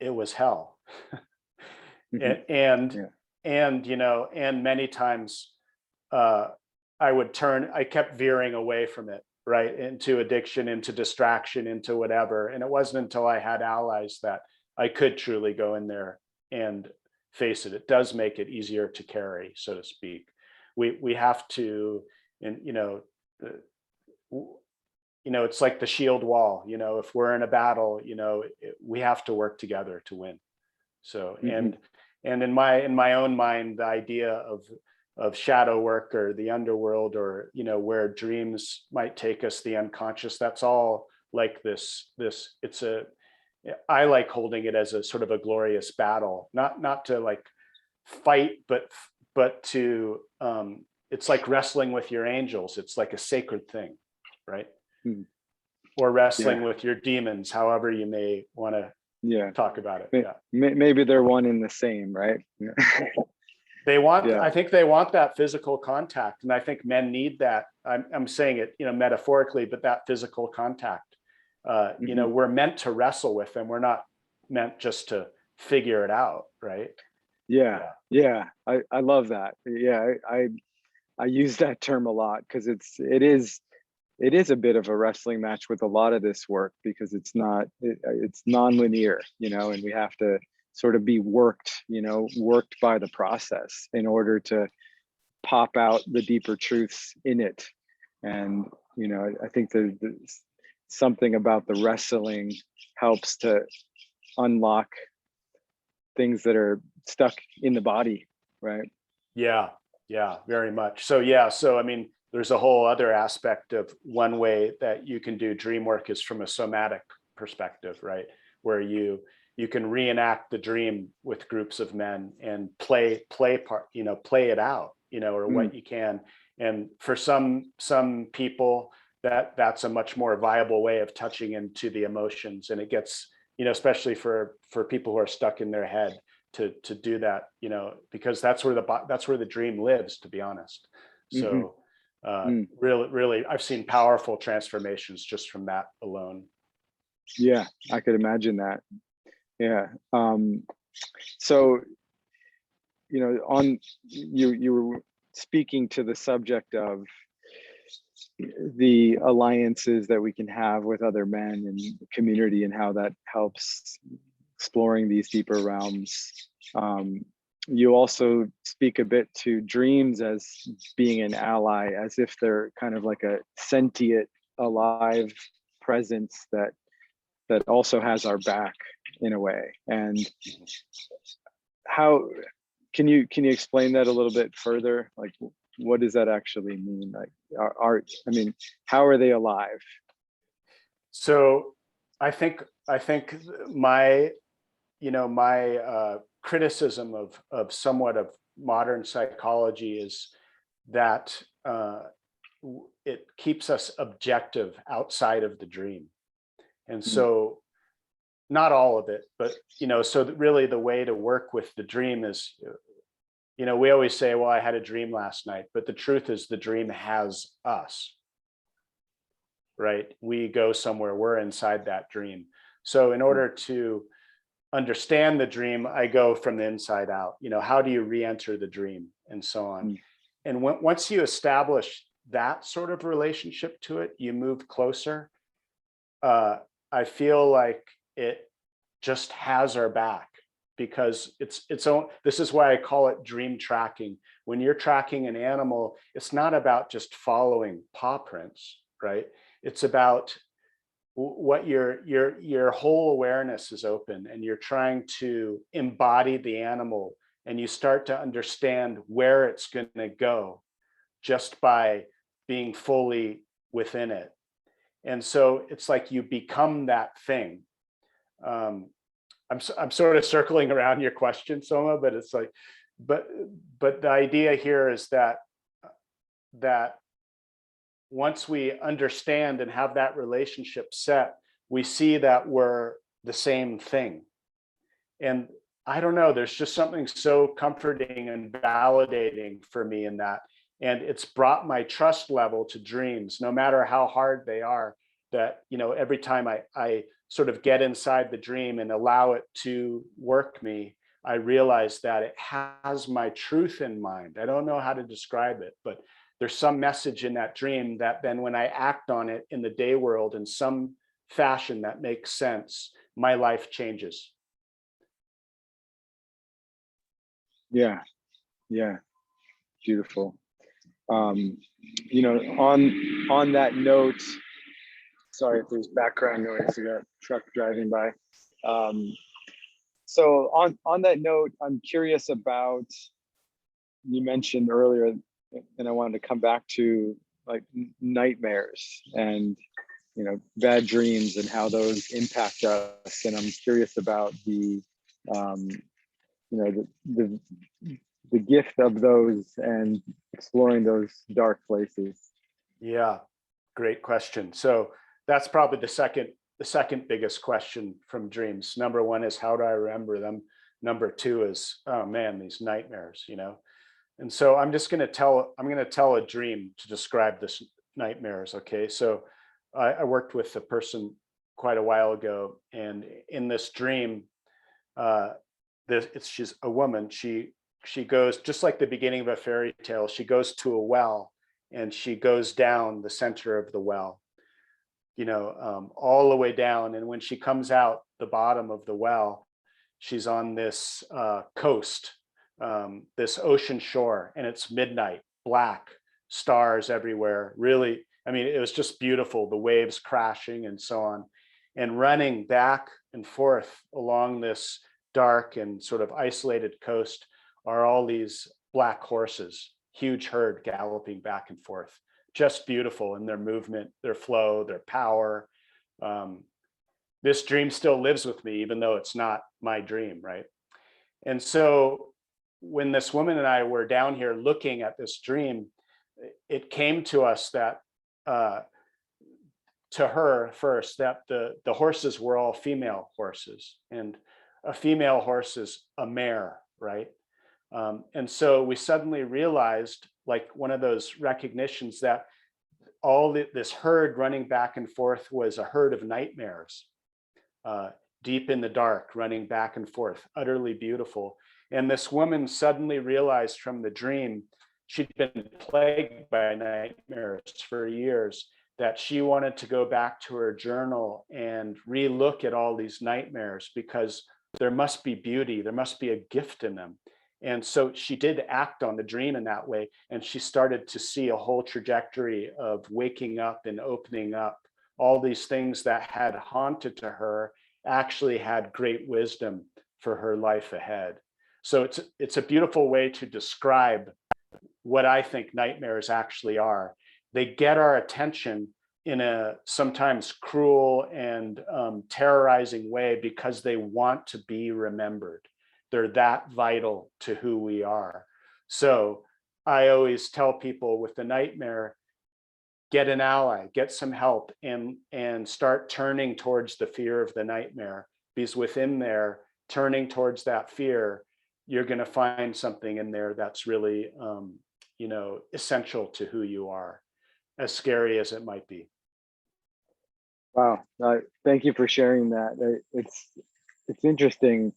it was hell. Mm-hmm. And many times I kept veering away from it, right, into addiction, into distraction, into whatever. And it wasn't until I had allies that I could truly go in there and face it. It does make it easier to carry, so to speak. We have to, and it's like the shield wall. If we're in a battle, we have to work together to win. So, Mm-hmm. and in my own mind, the idea of shadow work, or the underworld, or where dreams might take us, the unconscious, that's all like this. I like holding it as a sort of a glorious battle, not to like fight, but to it's like wrestling with your angels. It's like a sacred thing, right? Mm-hmm. or wrestling with your demons, however you may want to talk about it. Maybe they're one and the same, right? They want, I think they want that physical contact. And I think men need that. I'm saying it, metaphorically, but that physical contact, we're meant to wrestle with them. We're not meant just to figure it out. Right. Yeah. I love that. Yeah. I use that term a lot because it is a bit of a wrestling match with a lot of this work, because it's non-linear, and we have to sort of be worked by the process in order to pop out the deeper truths in it. And, I think there's something about the wrestling helps to unlock things that are stuck in the body, right? Yeah, very much. So I mean, there's a whole other aspect of one way that you can do dream work is from a somatic perspective, right? Where you can reenact the dream with groups of men and play it out, or what you can. And for some people, that's a much more viable way of touching into the emotions. And it gets, especially for people who are stuck in their head, to do that, because that's where the dream lives, to be honest. So really, I've seen powerful transformations just from that alone. Yeah, I could imagine that. Yeah. So, you were speaking to the subject of the alliances that we can have with other men and community, and how that helps exploring these deeper realms. You also speak a bit to dreams as being an ally, as if they're kind of like a sentient, alive presence that also has our back in a way. And how can you explain that a little bit further? Like, what does that actually mean? Like, how are they alive? So I think my criticism of somewhat of modern psychology is that it keeps us objective outside of the dream. And so not all of it, but, so really the way to work with the dream is, we always say, well, I had a dream last night, but the truth is the dream has us, right? We go somewhere, we're inside that dream. So in order to understand the dream, I go from the inside out, how do you re-enter the dream and so on. And once you establish that sort of relationship to it, you move closer. I feel like it just has our back, because its own. This is why I call it dream tracking. When you're tracking an animal, it's not about just following paw prints, right? It's about what your whole awareness is open, and you're trying to embody the animal, and you start to understand where it's going to go just by being fully within it. And so it's like you become that thing. I'm sort of circling around your question, Soma, but it's like, but the idea here is that once we understand and have that relationship set, we see that we're the same thing. And I don't know, there's just something so comforting and validating for me in that. And it's brought my trust level to dreams, no matter how hard they are, that, every time I sort of get inside the dream and allow it to work me, I realize that it has my truth in mind. I don't know how to describe it, but there's some message in that dream that then when I act on it in the day world in some fashion that makes sense, my life changes. Yeah. Beautiful. On that note, sorry if there's background noise, we got a truck driving by. So on that note, I'm curious about, you mentioned earlier, and I wanted to come back to, like, nightmares and bad dreams and how those impact us. And I'm curious about the gift of those and exploring those dark places. Yeah, great question. So that's probably the second biggest question from dreams. Number one is, how do I remember them? Number two is, oh man, these nightmares, you know? And so I'm going to tell a dream to describe this nightmares. Okay. So I worked with a person quite a while ago, and in this dream, she's a woman. She goes, just like the beginning of a fairy tale, she goes to a well, and she goes down the center of the well, you know, all the way down. And when she comes out the bottom of the well, she's on this coast, this ocean shore, and it's midnight, black, stars everywhere. Really, I mean, it was just beautiful, the waves crashing and so on. And running back and forth along this dark and sort of isolated coast are all these black horses, huge herd galloping back and forth. Just beautiful in their movement, their flow, their power. This dream still lives with me, even though it's not my dream, right? And so when this woman and I were down here looking at this dream, it came to us that, to her first, that the horses were all female horses, and a female horse is a mare, right? And so we suddenly realized, like one of those recognitions, that this herd running back and forth was a herd of nightmares, deep in the dark, running back and forth, utterly beautiful. And this woman suddenly realized from the dream, she'd been plagued by nightmares for years, that she wanted to go back to her journal and re-look at all these nightmares, because there must be beauty, there must be a gift in them. And so she did act on the dream in that way, and she started to see a whole trajectory of waking up and opening up. All these things that had haunted to her actually had great wisdom for her life ahead. So it's a beautiful way to describe what I think nightmares actually are. They get our attention in a sometimes cruel and terrorizing way, because they want to be remembered. They're that vital to who we are. So I always tell people with the nightmare, get an ally, get some help, and start turning towards the fear of the nightmare, because within there, turning towards that fear, you're going to find something in there that's really, you know, essential to who you are, as scary as it might be. Wow, thank you for sharing that. It's interesting.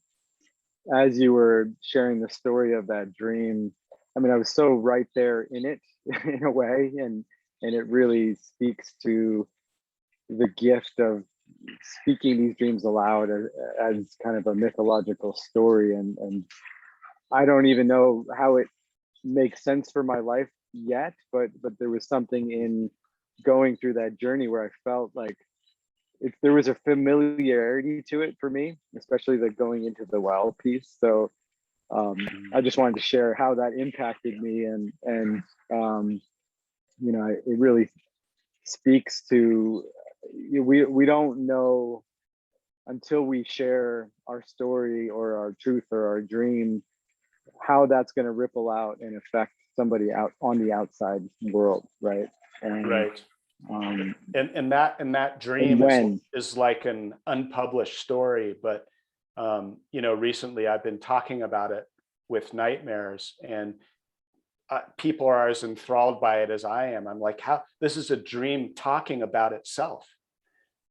As you were sharing the story of that dream, I mean, I was so right there in it in a way, and it really speaks to the gift of speaking these dreams aloud as kind of a mythological story. And I don't even know how it makes sense for my life yet, but there was something in going through that journey where I felt like there was a familiarity to it for me, especially the going into the well piece. So I just wanted to share how that impacted me, and you know, it really speaks to, we don't know until we share our story or our truth or our dream, how that's going to ripple out and affect somebody out on the outside world, right? And, right. And that dream is like an unpublished story, but you know, recently I've been talking about it with nightmares, and people are as enthralled by it as I am. I'm like, how this is a dream talking about itself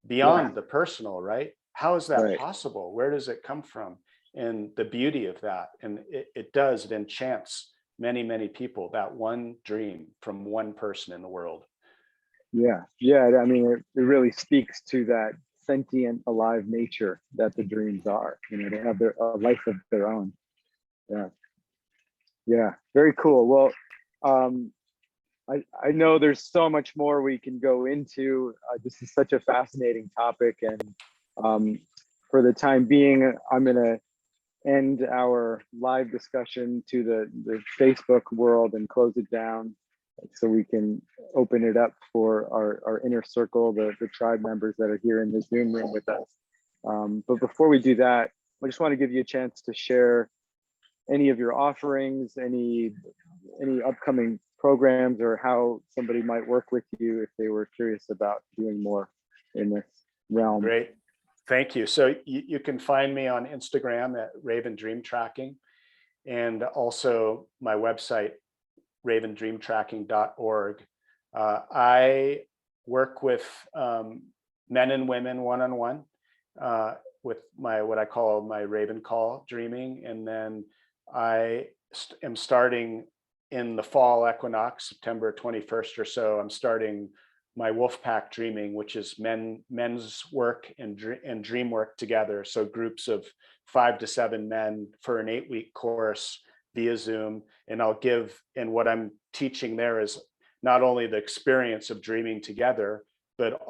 beyond the personal, right? How is that possible? Where does it come from? And the beauty of that, and it enchants many, many people, that one dream from one person in the world. Yeah, I mean, it really speaks to that sentient, alive nature that the dreams are. You know, they have a life of their own. Yeah, very cool. Well, I know there's so much more we can go into. This is such a fascinating topic, and for the time being, I'm going to end our live discussion to the Facebook world and close it down, so we can open it up for our inner circle, the tribe members that are here in the Zoom room with us. But before we do that, I just want to give you a chance to share any of your offerings, any upcoming programs, or how somebody might work with you if they were curious about doing more. in this realm. Great. Thank you. So you can find me on Instagram at Raven Dream Tracking, and also my website, ravendreamtracking.org. I work with men and women one-on-one with what I call my Raven Call Dreaming. And then I am starting in the fall equinox, September 21st or so, I'm starting my Wolfpack Dreaming, which is men's work and dream work together. So groups of 5 to 7 men for an 8-week course via Zoom. And what I'm teaching there is not only the experience of dreaming together, but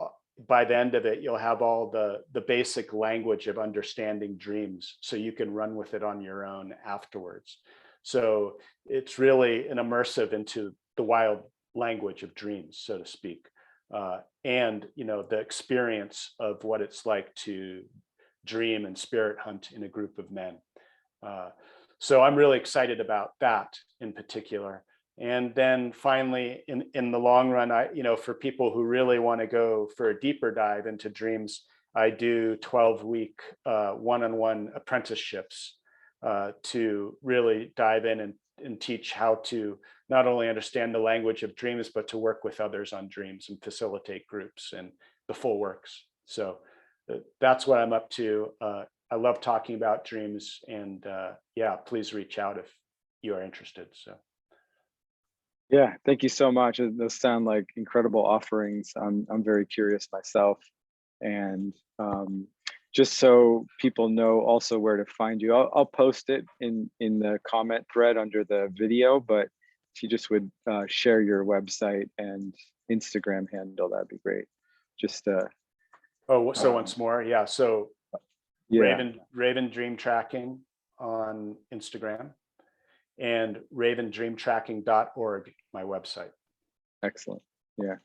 by the end of it, you'll have all the basic language of understanding dreams, so you can run with it on your own afterwards. So it's really an immersive into the wild language of dreams, so to speak. And the experience of what it's like to dream and spirit hunt in a group of men. So I'm really excited about that in particular. And then finally, in the long run, for people who really want to go for a deeper dive into dreams, I do 12-week one-on-one apprenticeships to really dive in and teach how to not only understand the language of dreams, but to work with others on dreams and facilitate groups and the full works. So that's what I'm up to. I love talking about dreams, and yeah, please reach out if you are interested. So. Yeah, thank you so much. Those sound like incredible offerings. I'm very curious myself, and just so people know also where to find you, I'll post it in the comment thread under the video. But if you just would share your website and Instagram handle, that'd be great. Just once more, yeah. So yeah, Raven Dream Tracking on Instagram, and ravendreamtracking.org, my website. Excellent. Yeah.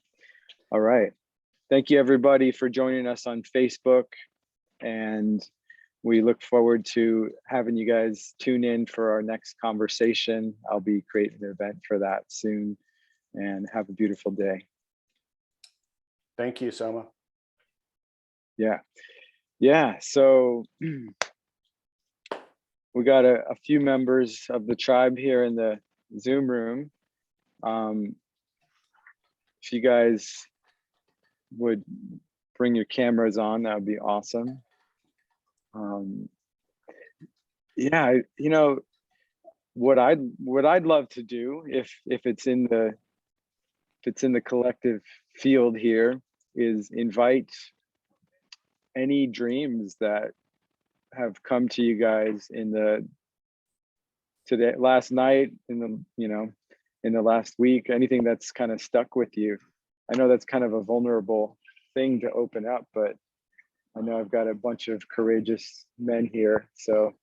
All right. Thank you, everybody, for joining us on Facebook. And we look forward to having you guys tune in for our next conversation. I'll be creating an event for that soon. And have a beautiful day. Thank you, Soma. Yeah. Yeah. So we got a few members of the tribe here in the Zoom room. If you guys would bring your cameras on, that would be awesome. Yeah, what I'd love to do, if it's in the collective field here, is invite any dreams that have come to you guys last night, in the last week, anything that's kind of stuck with you. I know that's kind of a vulnerable thing to open up, but I know I've got a bunch of courageous men here. So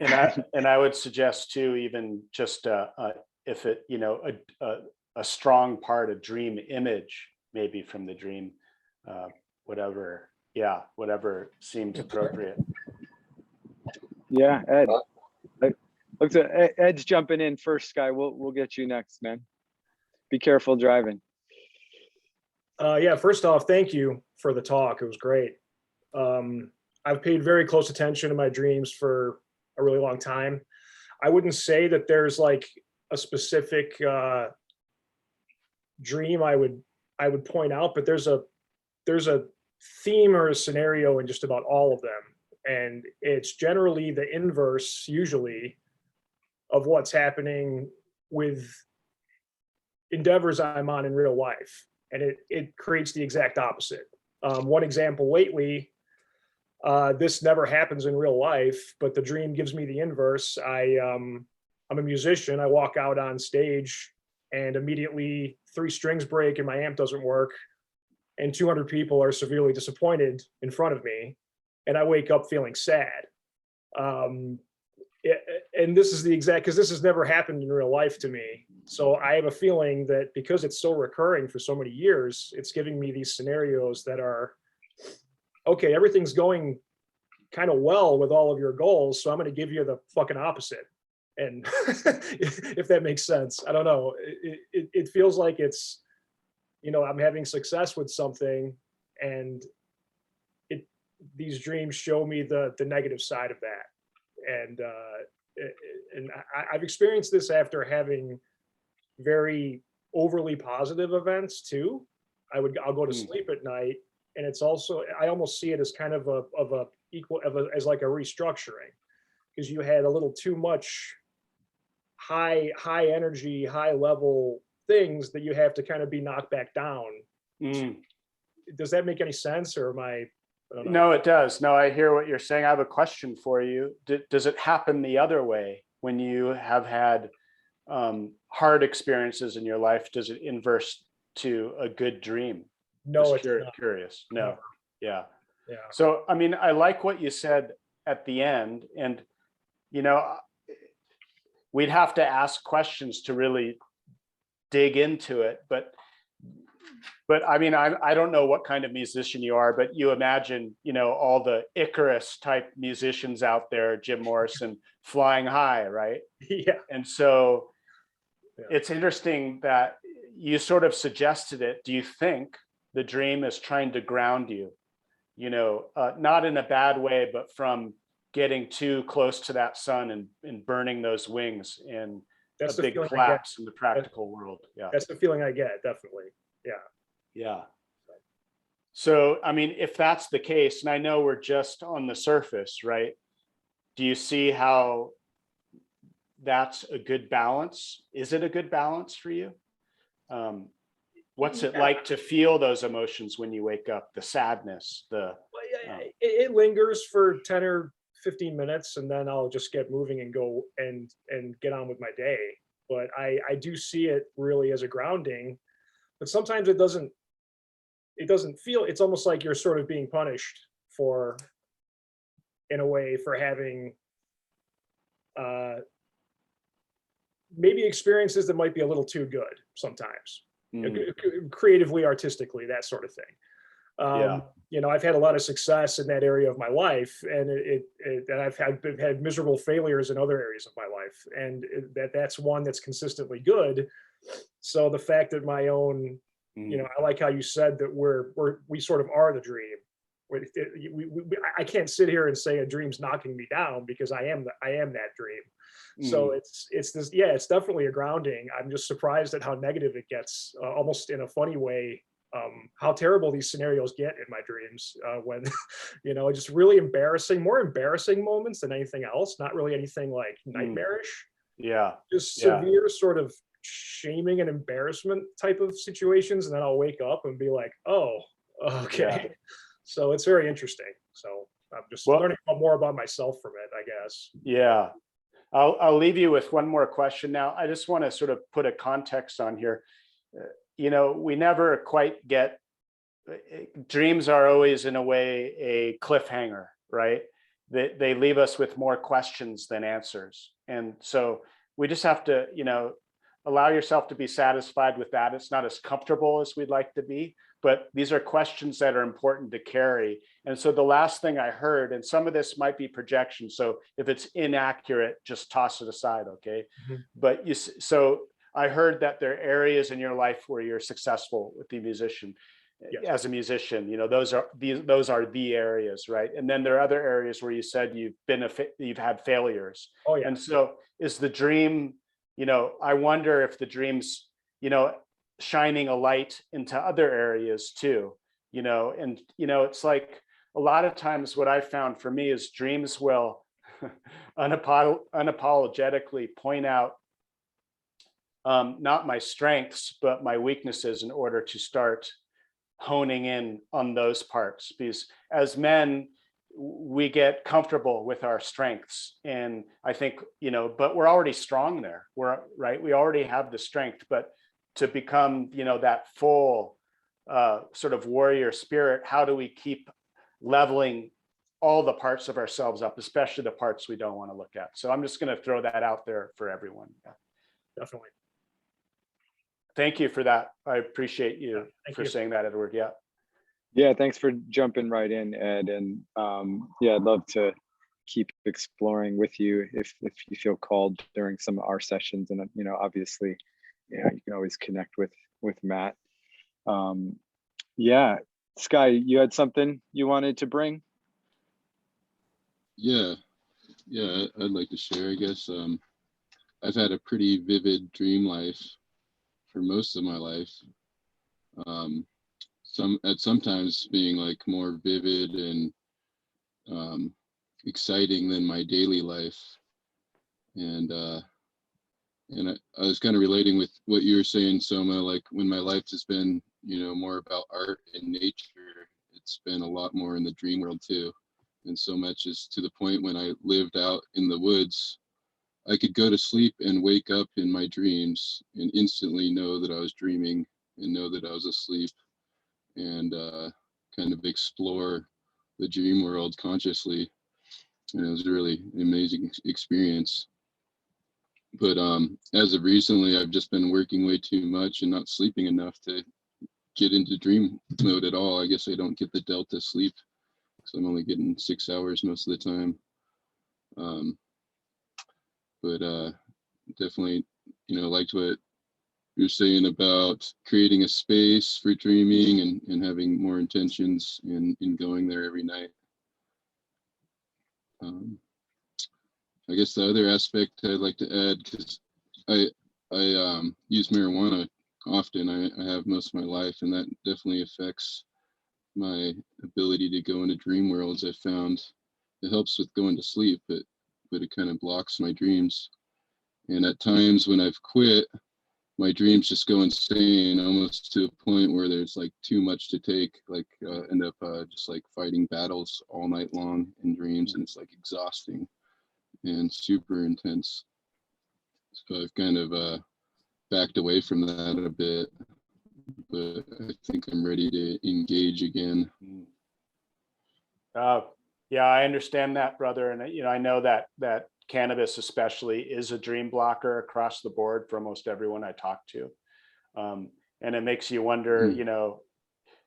and I would suggest too, even just if it, a strong part of dream image, maybe from the dream, whatever seems appropriate. Yeah, Ed. Looks like Ed's jumping in first, Sky. We'll get you next, man. Be careful driving. Yeah, first off, thank you for the talk. It was great. I've paid very close attention to my dreams for a really long time. I wouldn't say that there's like a specific dream I would point out, but there's a theme or a scenario in just about all of them. And it's generally the inverse, usually, of what's happening with endeavors I'm on in real life. And it creates the exact opposite. One example lately, this never happens in real life, but the dream gives me the inverse. I'm a musician. I walk out on stage and immediately 3 strings break and my amp doesn't work. And 200 people are severely disappointed in front of me. And I wake up feeling sad. And this is the exact, because this has never happened in real life to me. So I have a feeling that because it's so recurring for so many years, it's giving me these scenarios that are, okay, everything's going kind of well with all of your goals, so I'm going to give you the fucking opposite. And if that makes sense, I don't know. It feels like it's, I'm having success with something and these dreams show me the negative side of that. And I've experienced this after having very overly positive events too. I'll go to sleep at night, and it's also, I almost see it as kind of as like a restructuring, because you had a little too much high energy, high level things that you have to kind of be knocked back down. Does that make any sense, or am I don't know. No, it does. No, I hear what you're saying. I have a question for you. Does it happen the other way when you have had hard experiences in your life? Does it inverse to a good dream? No, Just curious. No. Never. Yeah. Yeah. So, I mean, I like what you said at the end, and, you know, we'd have to ask questions to really dig into it, but I mean, I don't know what kind of musician you are, but you imagine, you know, all the Icarus type musicians out there, Jim Morrison, flying high, right? Yeah. And so it's interesting that you sort of suggested it. Do you think the dream is trying to ground you, you know, not in a bad way, but from getting too close to that sun and burning those wings in That's a big collapse in the practical world? Yeah. That's the feeling I get, definitely. Yeah. Yeah. So, I mean, if that's the case, and I know we're just on the surface, right? Do you see how that's a good balance? Is it a good balance for you? What's it like to feel those emotions when you wake up? The sadness, it lingers for 10 or 15 minutes, and then I'll just get moving and go and get on with my day. But I do see it really as a grounding, but sometimes it doesn't feel, it's almost like you're sort of being punished for, in a way, for having maybe experiences that might be a little too good sometimes, creatively, artistically, that sort of thing. You know, I've had a lot of success in that area of my life, and and I've had miserable failures in other areas of my life, and that's one that's consistently good. So the fact that my own, you know, I like how you said that we sort of are the dream. I can't sit here and say a dream's knocking me down, because I am that dream. So it's this, yeah, it's definitely a grounding. I'm just surprised at how negative it gets, almost in a funny way. How terrible these scenarios get in my dreams, when, you know, just really more embarrassing moments than anything else. Not really anything like nightmarish. Yeah. Just severe sort of shaming and embarrassment type of situations. And then I'll wake up and be like, oh, okay. Yeah. So it's very interesting. So I'm just learning more about myself from it, I guess. Yeah. I'll leave you with one more question now. I just want to sort of put a context on here. You know, we never quite get, dreams are always in a way a cliffhanger, right? They leave us with more questions than answers. And so we just have to, you know, allow yourself to be satisfied with that. It's not as comfortable as we'd like to be, but these are questions that are important to carry. And so the last thing I heard, and some of this might be projection, so if it's inaccurate, just toss it aside, okay? But so I heard that there are areas in your life where you're successful with the musician. Yes. As a musician, you know, those are the areas, right? And then there are other areas where you said you've had failures. Oh yeah. And so is the dream, you know, I wonder if the dream's, you know, shining a light into other areas too, you know, and, you know, it's like a lot of times what I found for me is dreams will unapologetically point out not my strengths, but my weaknesses, in order to start honing in on those parts. Because as men, we get comfortable with our strengths, and I think, you know, but we're already strong there. We already have the strength, but to become, you know, that full sort of warrior spirit, how do we keep leveling all the parts of ourselves up, especially the parts we don't want to look at? So I'm just going to throw that out there for everyone. Yeah. Definitely. Thank you for that. I appreciate you for saying that, Edward. Yeah. Yeah, thanks for jumping right in, Ed. And yeah, I'd love to keep exploring with you if you feel called during some of our sessions. And, you know, obviously, you know, you can always connect with Matt. Yeah, Sky, you had something you wanted to bring? Yeah, I'd like to share, I guess. I've had a pretty vivid dream life for most of my life. Sometimes being like more vivid and exciting than my daily life. And I was kind of relating with what you were saying, Soma, like when my life has been, more about art and nature, it's been a lot more in the dream world too. And so much is to the point when I lived out in the woods, I could go to sleep and wake up in my dreams and instantly know that I was dreaming and know that I was asleep, and kind of explore the dream world consciously. And it was a really amazing experience. But as of recently, I've just been working way too much and not sleeping enough to get into dream mode at all. I guess I don't get the delta sleep, so I'm only getting 6 hours most of the time. But definitely, liked what you're saying about creating a space for dreaming and having more intentions in going there every night. I guess the other aspect I'd like to add, because I use marijuana often. I have most of my life, and that definitely affects my ability to go into dream worlds. I found it helps with going to sleep, but it kind of blocks my dreams. And at times when I've quit, my dreams just go insane, almost to a point where there's like too much to take, like end up just like fighting battles all night long in dreams, and it's like exhausting and super intense. So I've kind of backed away from that a bit, but I think I'm ready to engage again. Yeah, I understand that, brother. And, I know that cannabis especially is a dream blocker across the board for almost everyone I talk to. And it makes you wonder,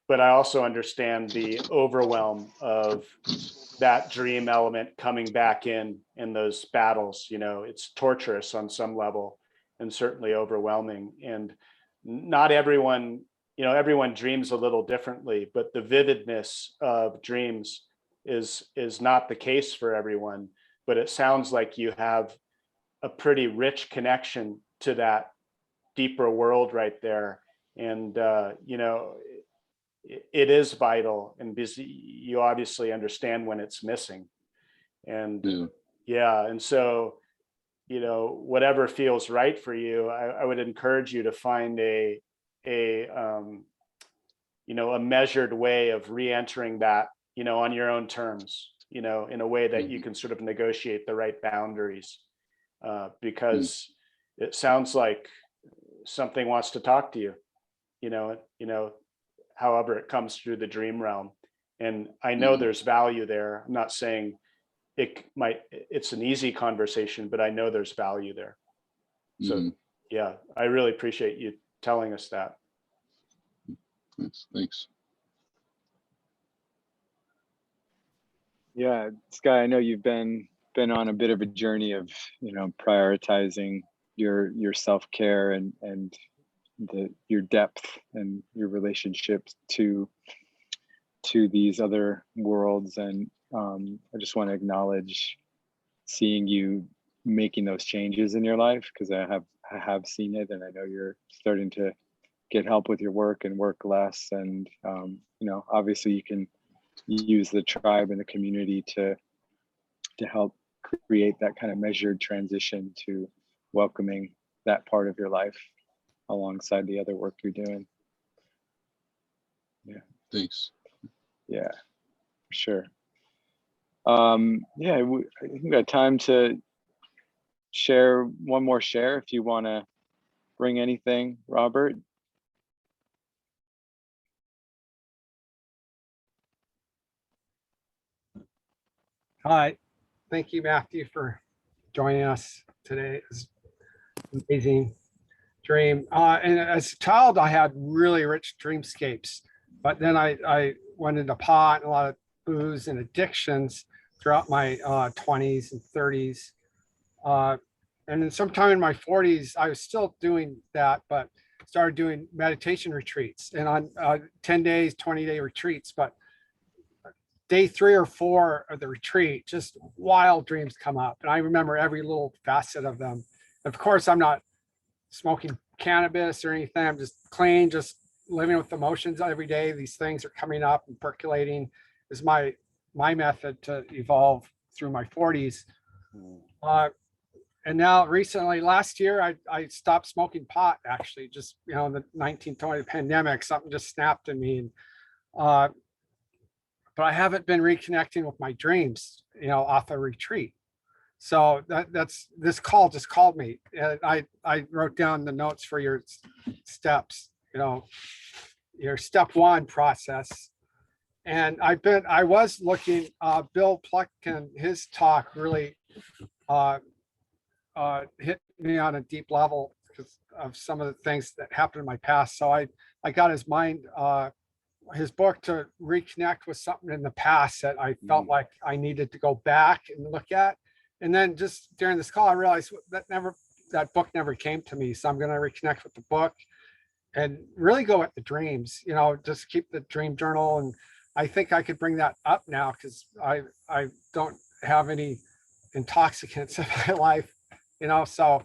but I also understand the overwhelm of that dream element coming back in those battles. It's torturous on some level and certainly overwhelming. And not everyone, everyone dreams a little differently, but the vividness of dreams is not the case for everyone. But it sounds like you have a pretty rich connection to that deeper world right there. And, it is vital, and you obviously understand when it's missing. And yeah, and so, whatever feels right for you, I would encourage you to find a measured way of re-entering that, on your own terms, in a way that you can sort of negotiate the right boundaries, because it sounds like something wants to talk to you, however it comes through the dream realm. And I know there's value there. I'm not saying it's an easy conversation, but I know there's value there. So yeah, I really appreciate you telling us that. Thanks. Yeah, Sky, I know you've been on a bit of a journey of, prioritizing your self-care and your depth and your relationships to these other worlds. And I just want to acknowledge seeing you making those changes in your life, because I have seen it, and I know you're starting to get help with your work and work less. And obviously you can use the tribe and the community to help create that kind of measured transition to welcoming that part of your life alongside the other work you're doing. Yeah. Thanks. Yeah, for sure. I think we got time to share one more share if you want to bring anything, Robert. Hi, thank you, Matthew, for joining us today. It's an amazing dream. And as a child, I had really rich dreamscapes, but then I went into pot and a lot of booze and addictions throughout my 20s and 30s. And then sometime in my 40s, I was still doing that, but started doing meditation retreats, and on 10 days, 20-day retreats. But day 3 or 4 of the retreat, just wild dreams come up. And I remember every little facet of them. Of course, I'm not smoking cannabis or anything. I'm just clean, just living with emotions every day. These things are coming up and percolating. Is my method to evolve through my 40s. And now recently, last year, I stopped smoking pot, actually, just, you know, in the 1920 pandemic, something just snapped in me. And, but I haven't been reconnecting with my dreams, you know, off a retreat. So that's, this call just called me. And I wrote down the notes for your steps, you know, your step 1 process. And I was looking, Bill Plotkin, his talk really hit me on a deep level because of some of the things that happened in my past. So I got his book to reconnect with something in the past that I felt like I needed to go back and look at. And then just during this call, I realized that book never came to me. So I'm going to reconnect with the book and really go at the dreams, you know, just keep the dream journal. And I think I could bring that up now because I don't have any intoxicants in my life, you know, so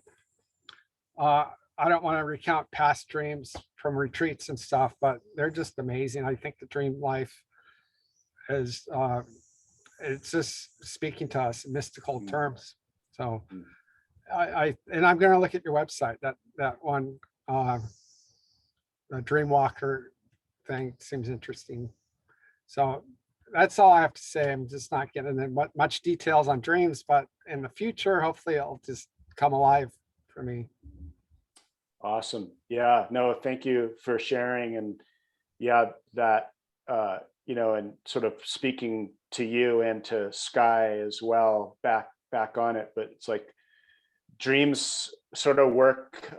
I don't want to recount past dreams from retreats and stuff, but they're just amazing. I think the dream life is, it's just speaking to us in mystical terms. So and I'm going to look at your website, that one, the Dreamwalker thing seems interesting. So that's all I have to say. I'm just not getting in much details on dreams, but in the future, hopefully it'll just come alive for me. Awesome. Yeah, no, thank you for sharing. And yeah, that, you know, and sort of speaking to you and to Sky as well, back on it. But it's like dreams sort of work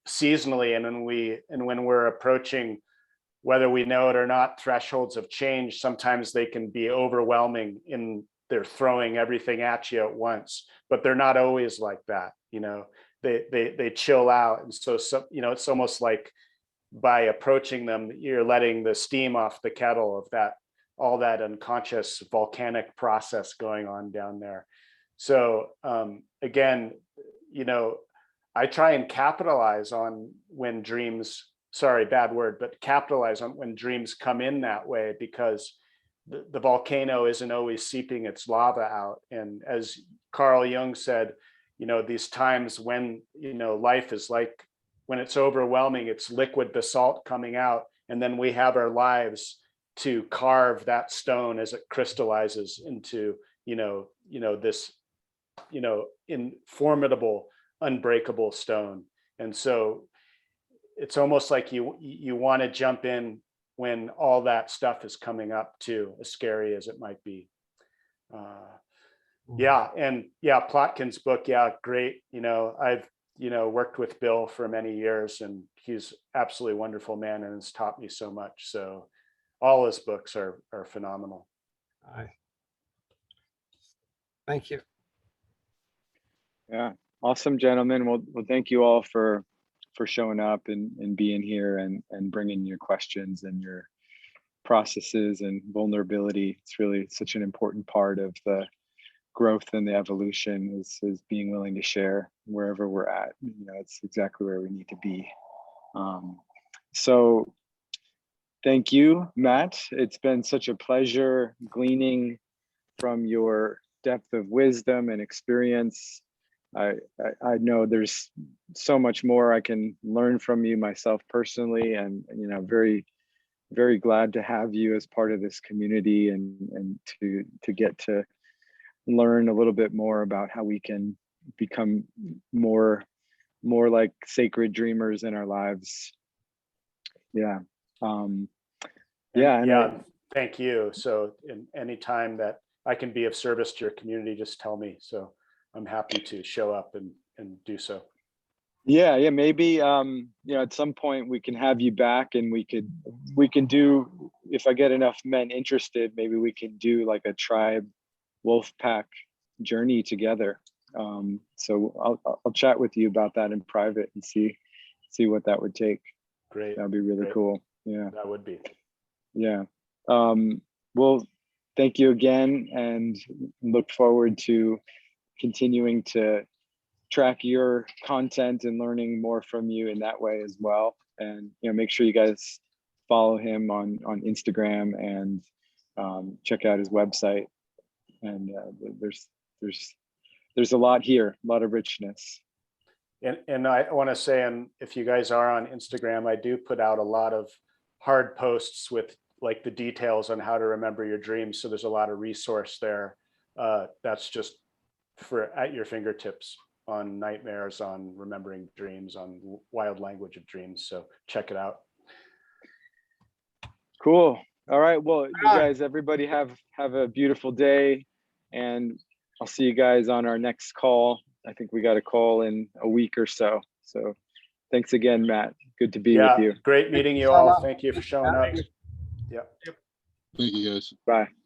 seasonally. And when we're approaching, whether we know it or not, thresholds of change, sometimes they can be overwhelming in they're throwing everything at you at once, but they're not always like that. You know, they chill out. And so, you know, it's almost like by approaching them, you're letting the steam off the kettle of that, all that unconscious volcanic process going on down there. So again, you know, I try and capitalize on when dreams, sorry, bad word, but capitalize on when dreams come in that way, because the volcano isn't always seeping its lava out. And as Carl Jung said, you know, these times when, you know, life is like, when it's overwhelming, it's liquid basalt coming out. And then we have our lives to carve that stone as it crystallizes into, you know, this, you know, in formidable, unbreakable stone. And so it's almost like you want to jump in when all that stuff is coming up too, as scary as it might be. Yeah, and yeah, Plotkin's book, yeah, great. You know, I've, you know, worked with Bill for many years, and he's absolutely wonderful man and has taught me so much. So all his books are phenomenal. Thank you. Yeah, awesome, gentlemen. Well, thank you all for showing up and being here and bringing your questions and your processes and vulnerability. It's really such an important part of the growth and the evolution is being willing to share wherever we're at. You know, it's exactly where we need to be. So thank you, Matt. It's been such a pleasure gleaning from your depth of wisdom and experience. I know there's so much more I can learn from you myself personally, and you know, very, very glad to have you as part of this community and to get to learn a little bit more about how we can become more like sacred dreamers in our lives. Yeah. Yeah. Thank you. So in any time that I can be of service to your community, just tell me. So I'm happy to show up and do so. Yeah. Maybe, you know, at some point we can have you back and we can do, if I get enough men interested, maybe we can do like a tribe Wolfpack journey together. So I'll chat with you about that in private and see see what that would take. Great. That'd be really Great. cool. Yeah. That would be. Yeah. Well, thank you again, and look forward to continuing to track your content and learning more from you in that way as well. And make sure you guys follow him on Instagram and check out his website. And there's a lot here, a lot of richness. And I want to say, and if you guys are on Instagram, I do put out a lot of hard posts with like the details on how to remember your dreams. So there's a lot of resource there. That's just at your fingertips on nightmares, on remembering dreams, on wild language of dreams. So check it out. Cool. All right. Well, you guys, everybody have a beautiful day, and I'll see you guys on our next call. I think we got a call in a week or so. So thanks again, Matt. Good to be with you. Great meeting you all. Thank you for showing up. Yeah. Thank you, guys. Bye.